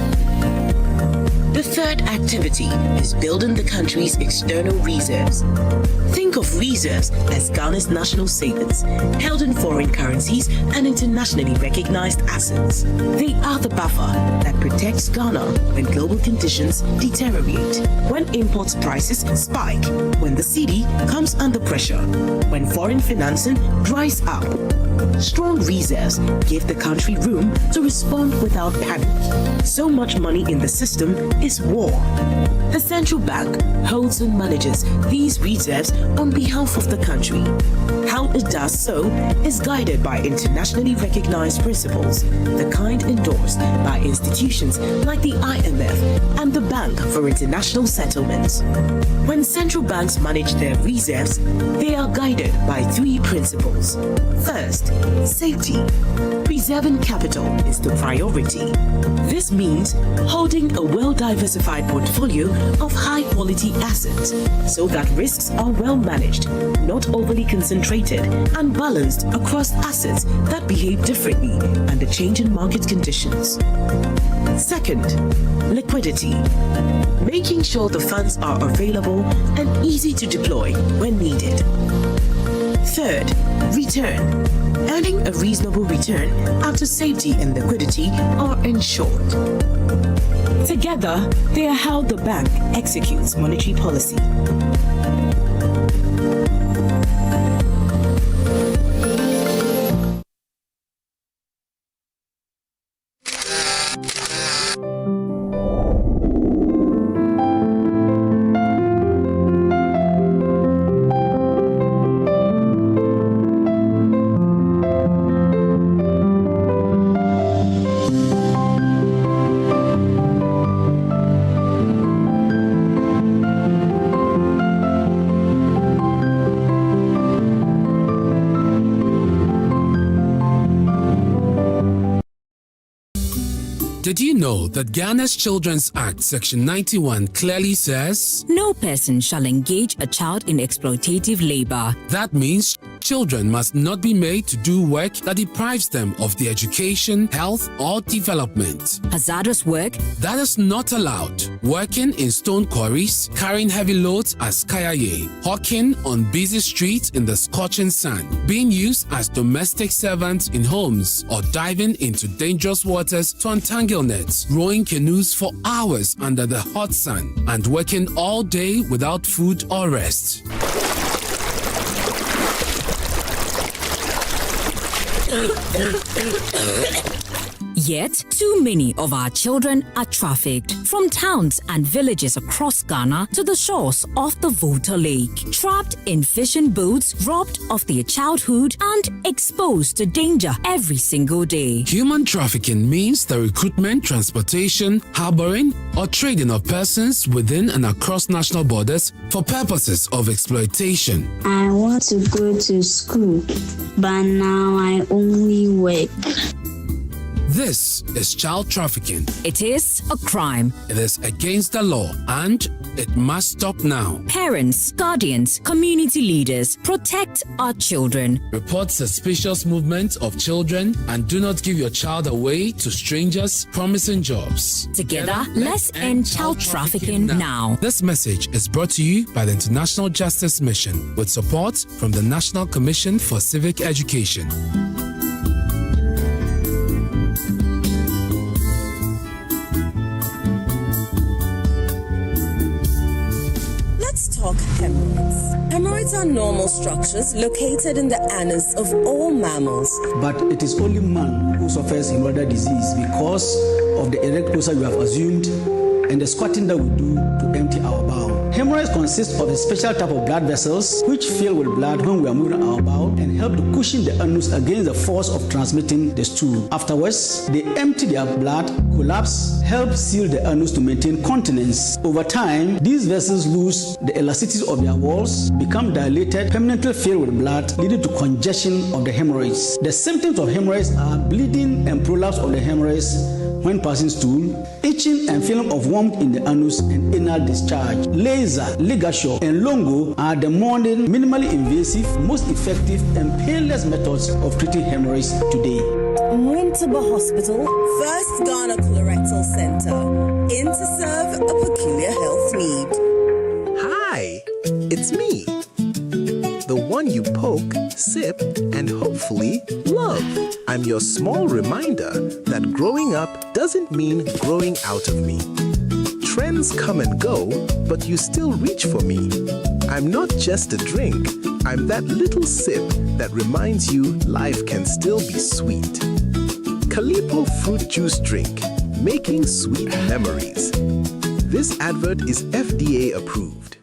The third activity is building the country's external reserves. Think of reserves as Ghana's national savings, held in foreign currencies and internationally recognized assets. They are the buffer that protects Ghana when global conditions deteriorate, when import prices spike, when the cedi comes under pressure, when foreign financing dries up. Strong reserves give the country room to respond without panic. So much money in the system is war. The central bank holds and manages these reserves on behalf of the country. How it does so is guided by internationally recognized principles, the kind endorsed by institutions like the IMF and the Bank for International Settlements. When central banks manage their reserves, they are guided by three principles. First, safety. Preserving capital is the priority. This means holding a well-diversified portfolio of high-quality assets so that risks are well managed, not overly concentrated, and balanced across assets that behave differently under changing market conditions. Second, liquidity. Making sure the funds are available and easy to deploy when needed. Third, return. Earning a reasonable return after safety and liquidity are ensured. Together, they are how the bank executes monetary policy. Did you know that Ghana's Children's Act Section 91 clearly says, no person shall engage a child in exploitative labor. That means children must not be made to do work that deprives them of their education, health, or development. Hazardous work that is not allowed. Working in stone quarries, carrying heavy loads as kayaye, hawking on busy streets in the scorching sun, being used as domestic servants in homes, or diving into dangerous waters to untangle nets, rowing canoes for hours under the hot sun, and working all day without food or rest. Yet, too many of our children are trafficked from towns and villages across Ghana to the shores of the Volta Lake, trapped in fishing boats, robbed of their childhood, and exposed to danger every single day. Human trafficking means the recruitment, transportation, harboring, or trading of persons within and across national borders for purposes of exploitation. I want to go to school, but now I only work. This is child trafficking. It is a crime. It is against the law and it must stop now. Parents, guardians, community leaders, protect our children. Report suspicious movement of children and do not give your child away to strangers promising jobs. Together, let's end child trafficking now. This message is brought to you by the International Justice Mission with support from the National Commission for Civic Education. Talk hemorrhoids. Hemorrhoids are normal structures located in the anus of all mammals. But it is only man who suffers hemorrhoidal disease because of the erect posture we have assumed and the squatting that we do to empty our bowel. Hemorrhoids consist of a special type of blood vessels which fill with blood when we are moving our bowel and help to cushion the anus against the force of transmitting the stool. Afterwards, they empty their blood, collapse, help seal the anus to maintain continence. Over time, these vessels lose the elasticity of their walls, become dilated, permanently filled with blood, leading to congestion of the hemorrhoids. The symptoms of hemorrhoids are bleeding and prolapse of the hemorrhoids when passing stool, itching and feeling of warmth in the anus and anal discharge. Laser, ligature, and longo are the modern, minimally invasive, most effective and painless methods of treating hemorrhoids today. Winterba Hospital, First Ghana Colorectal Center, in to serve a peculiar health need. Hi, it's me. The one you poke, sip, and hopefully love. I'm your small reminder that growing up doesn't mean growing out of me. Trends come and go, but you still reach for me. I'm not just a drink, I'm that little sip that reminds you life can still be sweet. Calipo fruit juice drink, making sweet memories. This advert is FDA approved.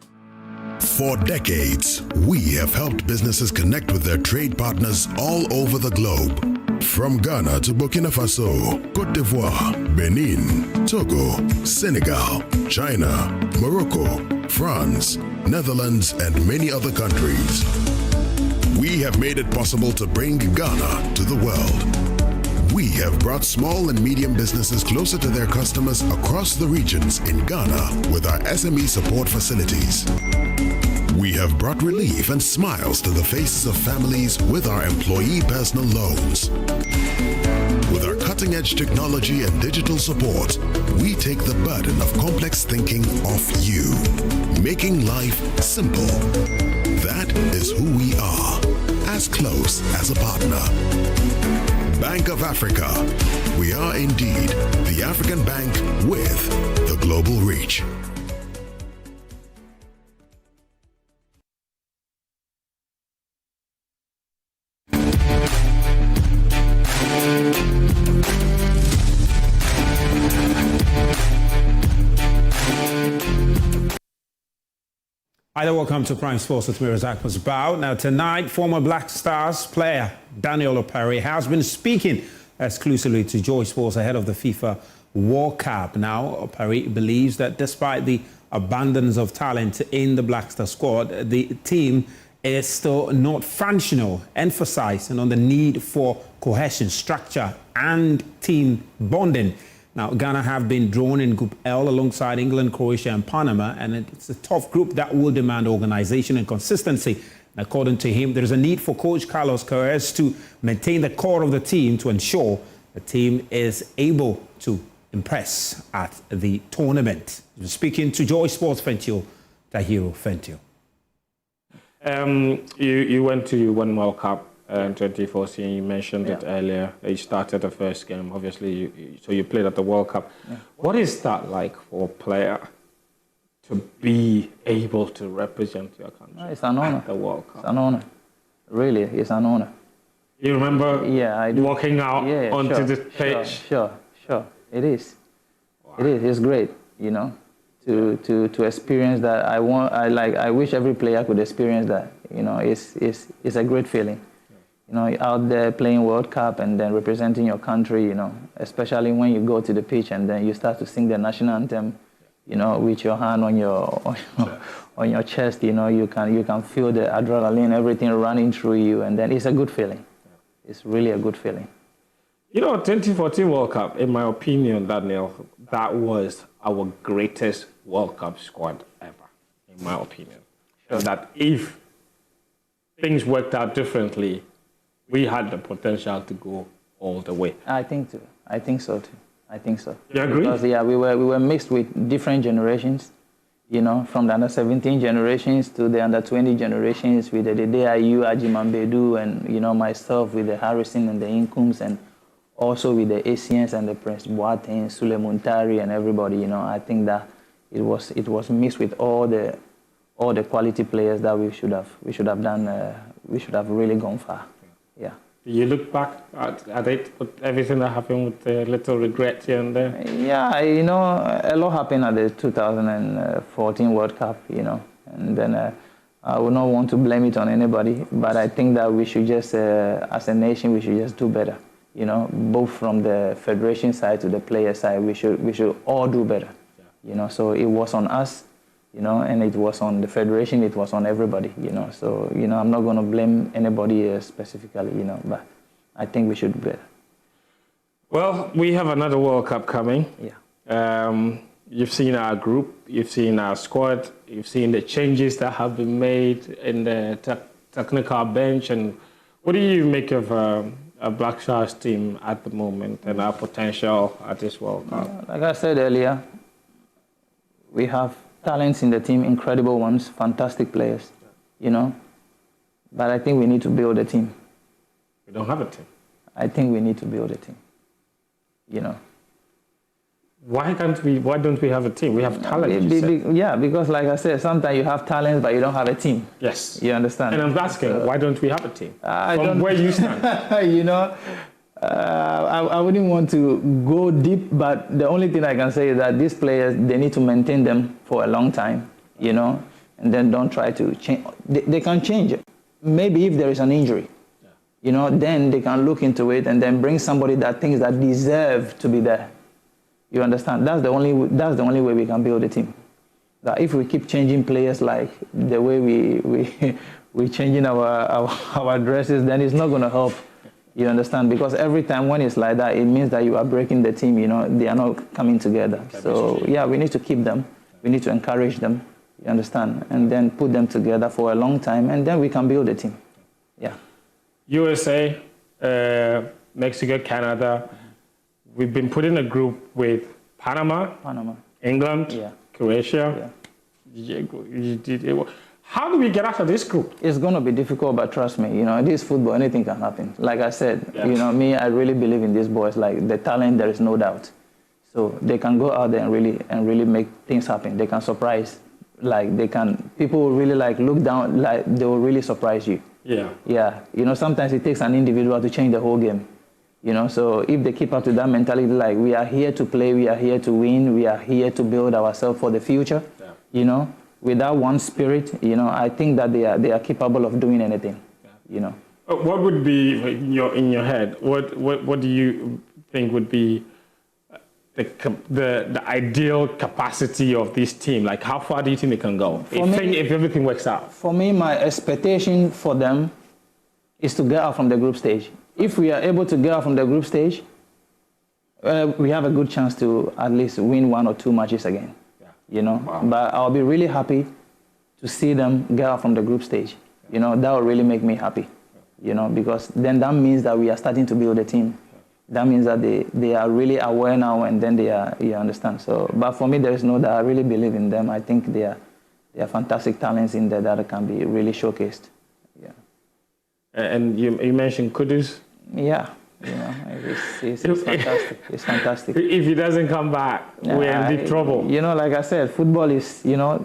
For decades, we have helped businesses connect with their trade partners all over the globe. From Ghana to Burkina Faso, Côte d'Ivoire, Benin, Togo, Senegal, China, Morocco, France, Netherlands, and many other countries. We have made it possible to bring Ghana to the world. We have brought small and medium businesses closer to their customers across the regions in Ghana with our SME support facilities. We have brought relief and smiles to the faces of families with our employee personal loans. With our cutting-edge technology and digital support, we take the burden of complex thinking off you, making life simple. That is who we are, as close as a partner. Bank of Africa. We are indeed the African bank with the global reach. Hi, welcome to Prime Sports with me, Razak Musbao. Now, tonight, former Black Stars player Daniel Opare has been speaking exclusively to Joy Sports ahead of the FIFA World Cup. Now, Opare believes that despite the abundance of talent in the Black Star squad, the team is still not functional, emphasizing on the need for cohesion, structure, and team bonding. Now, Ghana have been drawn in Group L alongside England, Croatia, and Panama, and it's a tough group that will demand organization and consistency. And according to him, there is a need for Coach Carlos Queiroz to maintain the core of the team to ensure the team is able to impress at the tournament. Speaking to Joy Sports Fentio, Tahiro Fentio. You went to One World Cup in 2014. You mentioned it earlier. You started the first game, obviously. So you played at the World Cup. Yeah. What is that like for a player to be able to represent your country? It's an honor. At the World Cup. It's an honor. Really, it's an honor. You remember I do. walking out onto the pitch? Sure. It is. Wow. It is. It's great, you know, to experience that. I wish every player could experience that. You know, it's a great feeling. You know, out there playing World Cup and then representing your country, you know, especially when you go to the pitch and then you start to sing the national anthem, you know, with your hand on your chest, you know, you can feel the adrenaline, everything running through you, and then it's a good feeling. It's really a good feeling. You know, 2014 World Cup, in my opinion, Daniel, that was our greatest World Cup squad ever, in my opinion. Sure. That if things worked out differently, we had the potential to go all the way. I think so too. You agree? Because we were mixed with different generations, you know, from the under 17 generations to the under 20 generations, with the DIU, Agyeman-Rawlings, and you know, myself with the Harrison and the Inkums, and also with the Asians and the Prince Boateng, Sule Muntari, and everybody. You know, I think that it was mixed with all the quality players that we should have done. We should have really gone far. Yeah. You look back at it, with everything that happened, with a little regret here and there? Yeah, you know, a lot happened at the 2014 World Cup, you know, and then I would not want to blame it on anybody, but I think that we should just, as a nation, we should just do better, you know, both from the federation side to the player side, we should all do better, you know, so it was on us, you know, and it was on the federation, it was on everybody, you know. So, you know, I'm not going to blame anybody specifically, you know, but I think we should do better. Well, we have another World Cup coming. Yeah. You've seen our group, you've seen our squad, you've seen the changes that have been made in the technical bench. And what do you make of a Black Stars team at the moment and our potential at this World Cup? Like I said earlier, we have talents in the team, incredible ones, fantastic players, you know. But I think we need to build a team. We don't have a team. I think we need to build a team, you know. Why don't we have a team? We have talent. Because like I said, sometimes you have talent, but you don't have a team. Yes. You understand? And I'm asking, why don't we have a team? From where you stand? You know, I wouldn't want to go deep, but the only thing I can say is that these players, they need to maintain them for a long time, you know, and then don't try to change. They can change it. Maybe if there is an injury, you know, then they can look into it and then bring somebody that thinks that deserve to be there. You understand? That's the only way we can build a team. That if we keep changing players like the way we're changing our dresses, then it's not going to help. You understand? Because every time when it's like that, it means that you are breaking the team, you know, they are not coming together. So, yeah, we need to keep them. We need to encourage them, you understand? And then put them together for a long time, and then we can build a team. Yeah. USA, Mexico, Canada. We've been put in a group with Panama, England, Croatia. Yeah. How do we get out of this group? It's going to be difficult, but trust me, you know, this football, anything can happen. Like I said, you know, I really believe in these boys. Like the talent, there is no doubt. So they can go out there and really make things happen. They can surprise. Like people will really like look down, like they will really surprise you. Yeah. Yeah. You know, sometimes it takes an individual to change the whole game. You know, so if they keep up to that mentality, like we are here to play, we are here to win, we are here to build ourselves for the future, you know, with that one spirit, you know, I think that they are capable of doing anything, you know. What would be in your head? What do you think would be the ideal capacity of this team? Like, how far do you think they can go if everything works out? For me, my expectation for them is to get out from the group stage. If we are able to get out from the group stage, We have a good chance to at least win 1 or 2 matches again. Yeah. You know, but I'll be really happy to see them get out from the group stage. You know, that will really make me happy. You know, because then that means that we are starting to build a team. That means that they are really aware now, and then they are, you understand. So, but for me, there is no doubt. I really believe in them. I think they are fantastic talents in there that can be really showcased. Yeah. And you mentioned Kudus. Yeah. You know, it's fantastic. It's fantastic. If he doesn't come back, we're in deep trouble. You know, like I said, football is, you know,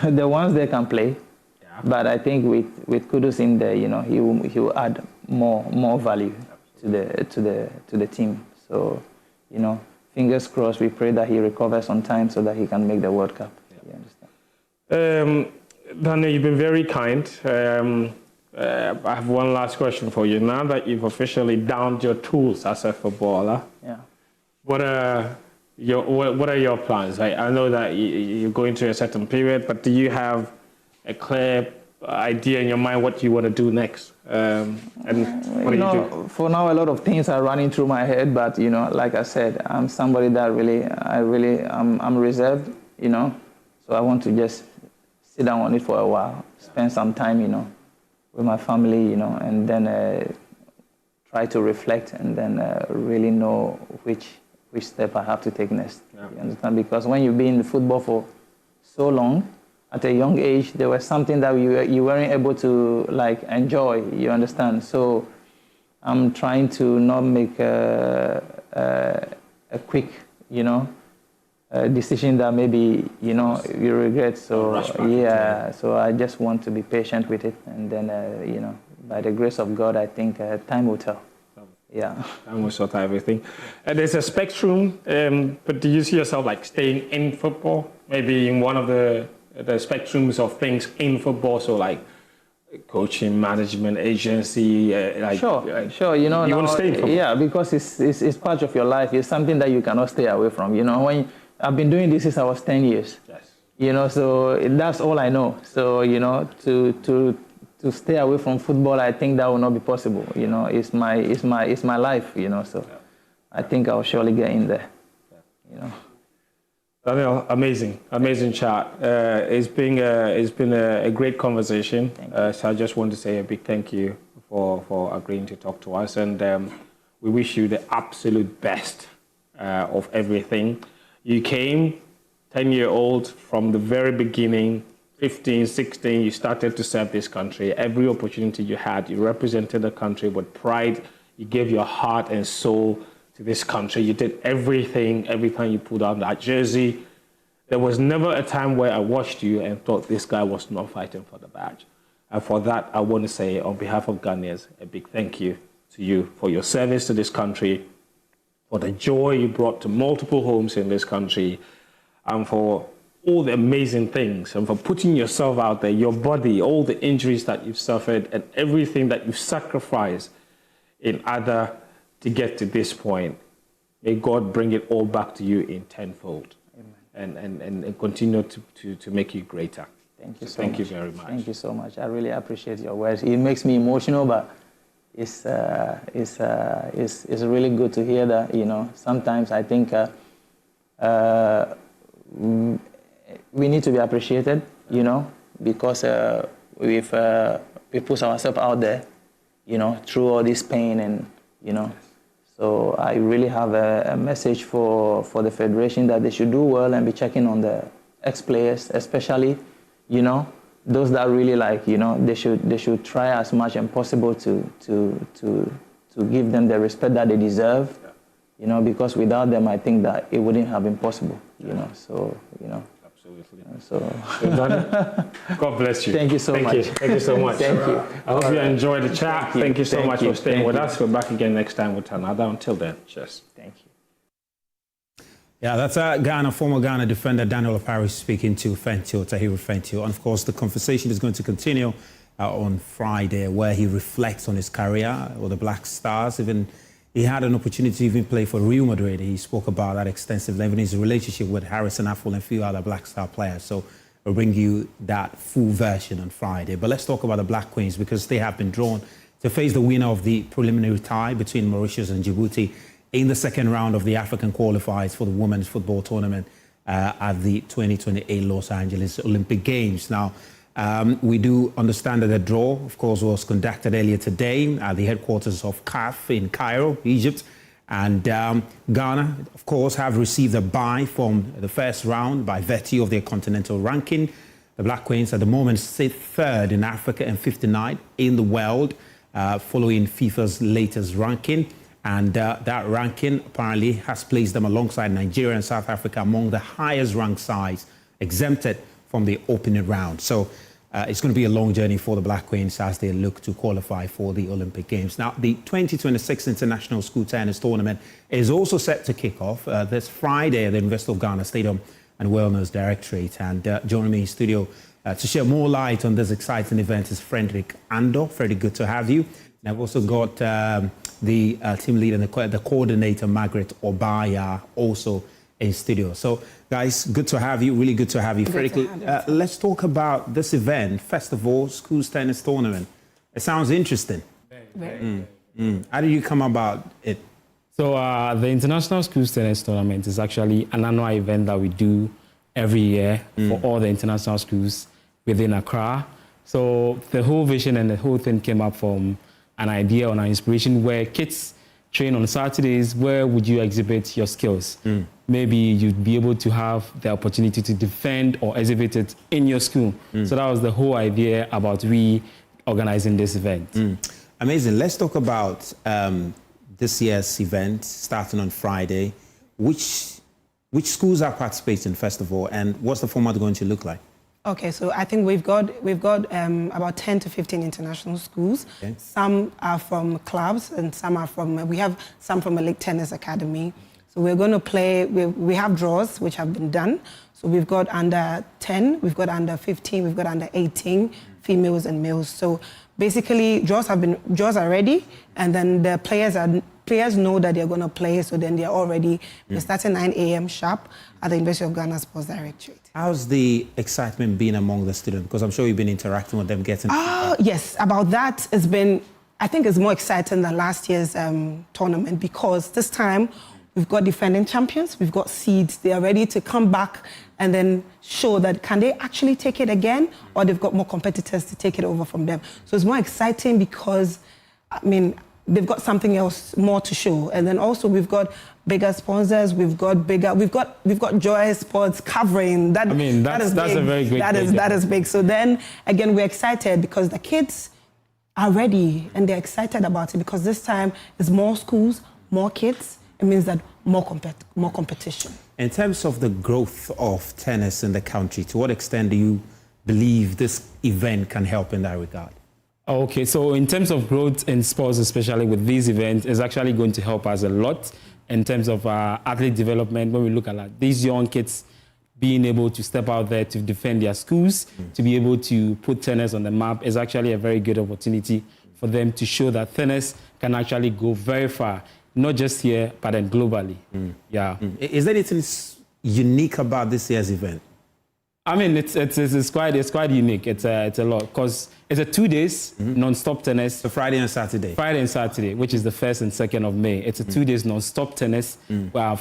the ones they can play. Yeah. But I think with Kudus in there, you know, he will add more value to the team. So, you know, fingers crossed. We pray that he recovers on time so that he can make the World Cup. Yeah. You understand? Daniel, you've been very kind. I have one last question for you. Now that you've officially downed your tools as a footballer, yeah, what are your plans? I know that you're going through a certain period, but do you have a clear idea in your mind what you want to do next? And what do you do? For now, a lot of things are running through my head, but you know, like I said, I'm somebody that I'm reserved, you know, so I want to just sit down on it for a while, spend some time, you know, with my family, you know, and then try to reflect and then really know which step I have to take next. Yeah. You understand? Because when you've been in football for so long, at a young age, there was something that you weren't able to like enjoy. You understand? So I'm trying to not make a quick, you know, decision that maybe, you know, you regret. So yeah, so I just want to be patient with it, and then you know, by the grace of God, I think time will tell. Yeah, time will sort out everything. There's a spectrum, but do you see yourself like staying in football, maybe in one of the spectrums of things in football? So like coaching, management, agency, like sure. You know, you want to stay in football? Yeah, because it's part of your life. It's something that you cannot stay away from. You know, when I've been doing this since I was 10 years. Yes. You know, so that's all I know. So, you know, to stay away from football, I think that will not be possible. You know, it's my life, you know, so yeah. I think I'll surely get in there. Yeah. You know. Daniel, amazing chat. It's been a great conversation. So I just want to say a big thank you for agreeing to talk to us, and we wish you the absolute best of everything. You came 10-year-old from the very beginning, 15, 16, you started to serve this country. Every opportunity you had, you represented the country with pride. You gave your heart and soul to this country. You did everything every time you pulled on that jersey. There was never a time where I watched you and thought this guy was not fighting for the badge. And for that, I want to say on behalf of Ghanaians, a big thank you to you for your service to this country, for the joy you brought to multiple homes in this country, and for all the amazing things, and for putting yourself out there, your body, all the injuries that you've suffered, and everything that you've sacrificed in order to get to this point. May God bring it all back to you in tenfold. Amen. And continue to make you greater. Thank you so much. Thank you very much. Thank you so much. I really appreciate your words. It makes me emotional, but it's really good to hear that. You know, sometimes I think we need to be appreciated. You know, because we put ourselves out there. You know, through all this pain, and you know. So I really have a message for the federation that they should do well and be checking on the ex-players, especially, you know, those that really like, you know, they should try as much as possible to give them the respect that they deserve, you know, because without them, I think that it wouldn't have been possible, you know. So, you know. Absolutely. So God bless you. Thank you so much. Thank you so much. Thank you. I hope you enjoyed the chat. Thank you so much for staying with us. We're back again next time with another. Until then, cheers. Thank you. Yeah, that's former Ghana defender Daniel Paris speaking to Tahiru Fentio. And of course, the conversation is going to continue on Friday, where he reflects on his career with the Black Stars. Even he had an opportunity to even play for Real Madrid. He spoke about that extensively, even his relationship with Harrison Affle and a few other Black Star players. So we'll bring you that full version on Friday. But let's talk about the Black Queens, because they have been drawn to face the winner of the preliminary tie between Mauritius and Djibouti in the second round of the African qualifiers for the women's football tournament at the 2028 Los Angeles Olympic Games. Now, we do understand that the draw, of course, was conducted earlier today at the headquarters of CAF in Cairo, Egypt. And Ghana, of course, have received a bye from the first round by virtue of their continental ranking. The Black Queens at the moment sit third in Africa and 59th in the world, following FIFA's latest ranking. And that ranking apparently has placed them alongside Nigeria and South Africa among the highest ranked sides exempted from the opening round. So it's going to be a long journey for the Black Queens as they look to qualify for the Olympic Games. Now, the 2026 International School Tennis Tournament is also set to kick off this Friday at the University of Ghana Stadium and Wellness Directorate. And joining me in studio to shed more light on this exciting event is Frederick Ando. Frederick, good to have you. And I've also got the team leader and the coordinator, Margaret Obaya, also in studio. So, guys, good to have you. Really good to have you. Frederick, let's talk about this event. First of all, Schools Tennis Tournament. It sounds interesting. How did you come about it? So the International Schools Tennis Tournament is actually an annual event that we do every year for all the international schools within Accra. So the whole vision and the whole thing came up from an idea or an inspiration where kids train on Saturdays. Where would you exhibit your skills? Maybe you'd be able to have the opportunity to defend or exhibit it in your school. So that was the whole idea about organizing this event. Amazing. Let's talk about this year's event starting on Friday. Which schools are participating, first of all, and what's the format going to look like? Okay, so I think we've got about 10 to 15 international schools. Okay. Some are from clubs and some are from, we have some from a Lake Tennis Academy. So we're going to play, we have draws which have been done. So we've got under 10, we've got under 15, we've got under 18, females and males. So basically draws are ready, and then the players know that they're going to play, so then they're all ready. We're starting 9 a.m. sharp at the University of Ghana Sports Directorate. How's the excitement been among the students? Because I'm sure you've been interacting with them, getting feedback. Yes, about that, it's been, I think it's more exciting than last year's tournament, because this time we've got defending champions, we've got seeds. They are ready to come back and then show that can they actually take it again, or they've got more competitors to take it over from them. So it's more exciting because, I mean, they've got something else more to show. And then also we've got bigger sponsors, we've got Joy Sports covering. That is big. A very great that is big. So then again, we're excited because the kids are ready and they're excited about it, because this time it's more schools, more kids. It means that more competition. In terms of the growth of tennis in the country, to what extent do you believe this event can help in that regard? Okay, so in terms of growth in sports, especially with these events, is actually going to help us a lot in terms of athlete development. When we look at these young kids being able to step out there to defend their schools, to be able to put tennis on the map, is actually a very good opportunity for them to show that tennis can actually go very far, not just here, but then globally. Yeah. Is there anything unique about this year's event? I mean, it's quite unique. It's a lot, because it's a 2 days non-stop tennis. So Friday and Saturday. Friday and Saturday, which is the 1st and 2nd of May. It's a 2 days non-stop tennis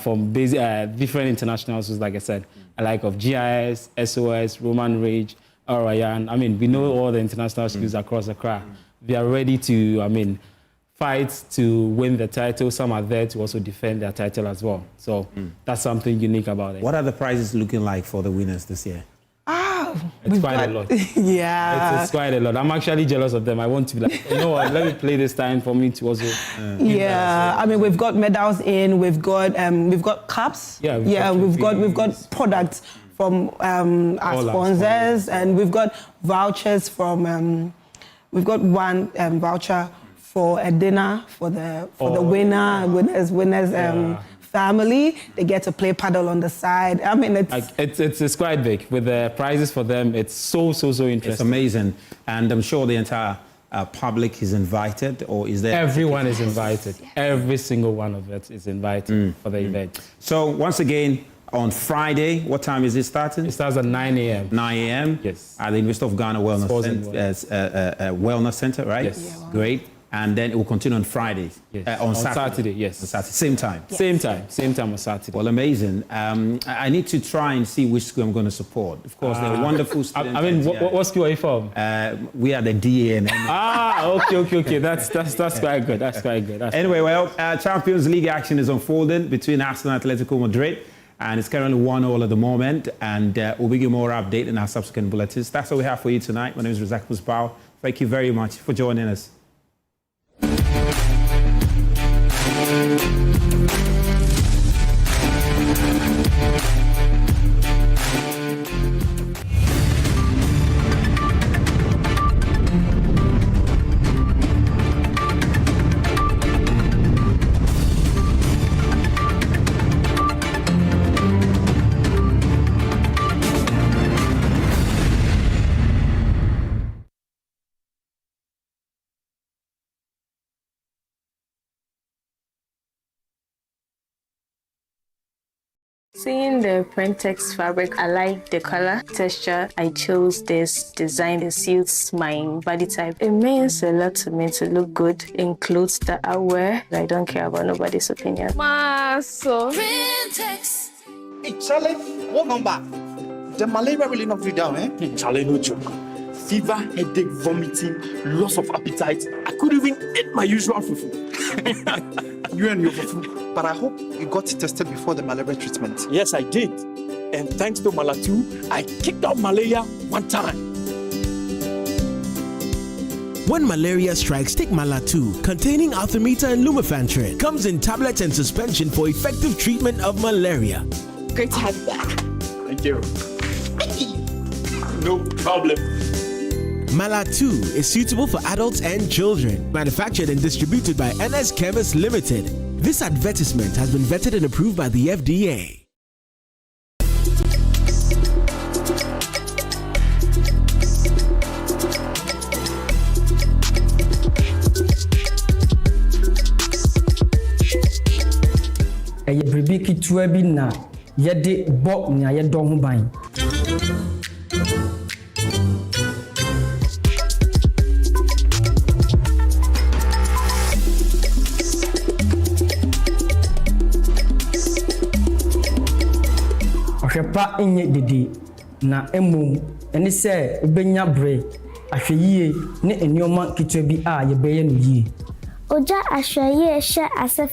from different internationals, like I said, like of GIS, SOS, Roman Rage, Orion. I mean, we know all the international schools across Accra. They are ready to, fight to win the title. Some are there to also defend their title as well. So that's something unique about it. What are the prizes looking like for the winners this year? It's quite a lot. Yeah. It's quite a lot. I'm actually jealous of them. I want to be like, you know what, let me play this time for me to also... I mean, we've got medals in, we've got cups. We've got products from our sponsors, and we've got vouchers from... we've got one voucher for a dinner for the winners family. They get to play paddle on the side. I mean, it's quite big. With the prizes for them, it's so interesting. It's amazing. And I'm sure the entire public is invited, or is there... Everyone is invited. Yes. Every single one of it is invited for the event. So once again, on Friday, what time is it starting? It starts at 9 a.m. 9 a.m.? Yes. At the University of Ghana Wellness Center, right? Yes. Great. and then it will continue on Fridays. Yes. On Saturday. Yes. On Saturday. Same time. Yes. Same time on Saturday. Well, amazing. I need to try and see which school I'm going to support. Of course, they're wonderful students. I mean, what school are you from? We are the DA. Okay. That's quite good. That's quite good. Anyway, well, Champions League action is unfolding between Arsenal and Atletico Madrid, and it's currently 1-1 at the moment, and we'll give you more update in our subsequent bulletins. That's all we have for you tonight. My name is Razak Musbao. Thank you very much for joining us. Seeing the Prentex fabric, I like the color, texture. I chose this design. It suits my body type. It means a lot to me to look good in clothes that I wear. I don't care about nobody's opinion. So Prentex. Hey, Charlie, what number? The malaria really knocked you down, eh? Hey, Charlie, no joke. Fever, headache, vomiting, loss of appetite. I couldn't even eat my usual fufu. You and your fufu. But I hope you got tested before the malaria treatment. Yes, I did. And thanks to Malatu, I kicked out malaria one time. When malaria strikes, take Malatu, containing artemether and lumefantrine. Comes in tablets and suspension for effective treatment of malaria. Great to have you back. Thank you. No problem. Malatu is suitable for adults and children. Manufactured and distributed by NS Chemist Limited. This advertisement has been vetted and approved by the FDA. Eye bribi kitua bi na yede bo nya ye do ho ban. Ohwepa enye dede na emom eni se ubenya bre ahweyie ne enioma kitua bi a ye beye no yie. Oja ahweye hye asefe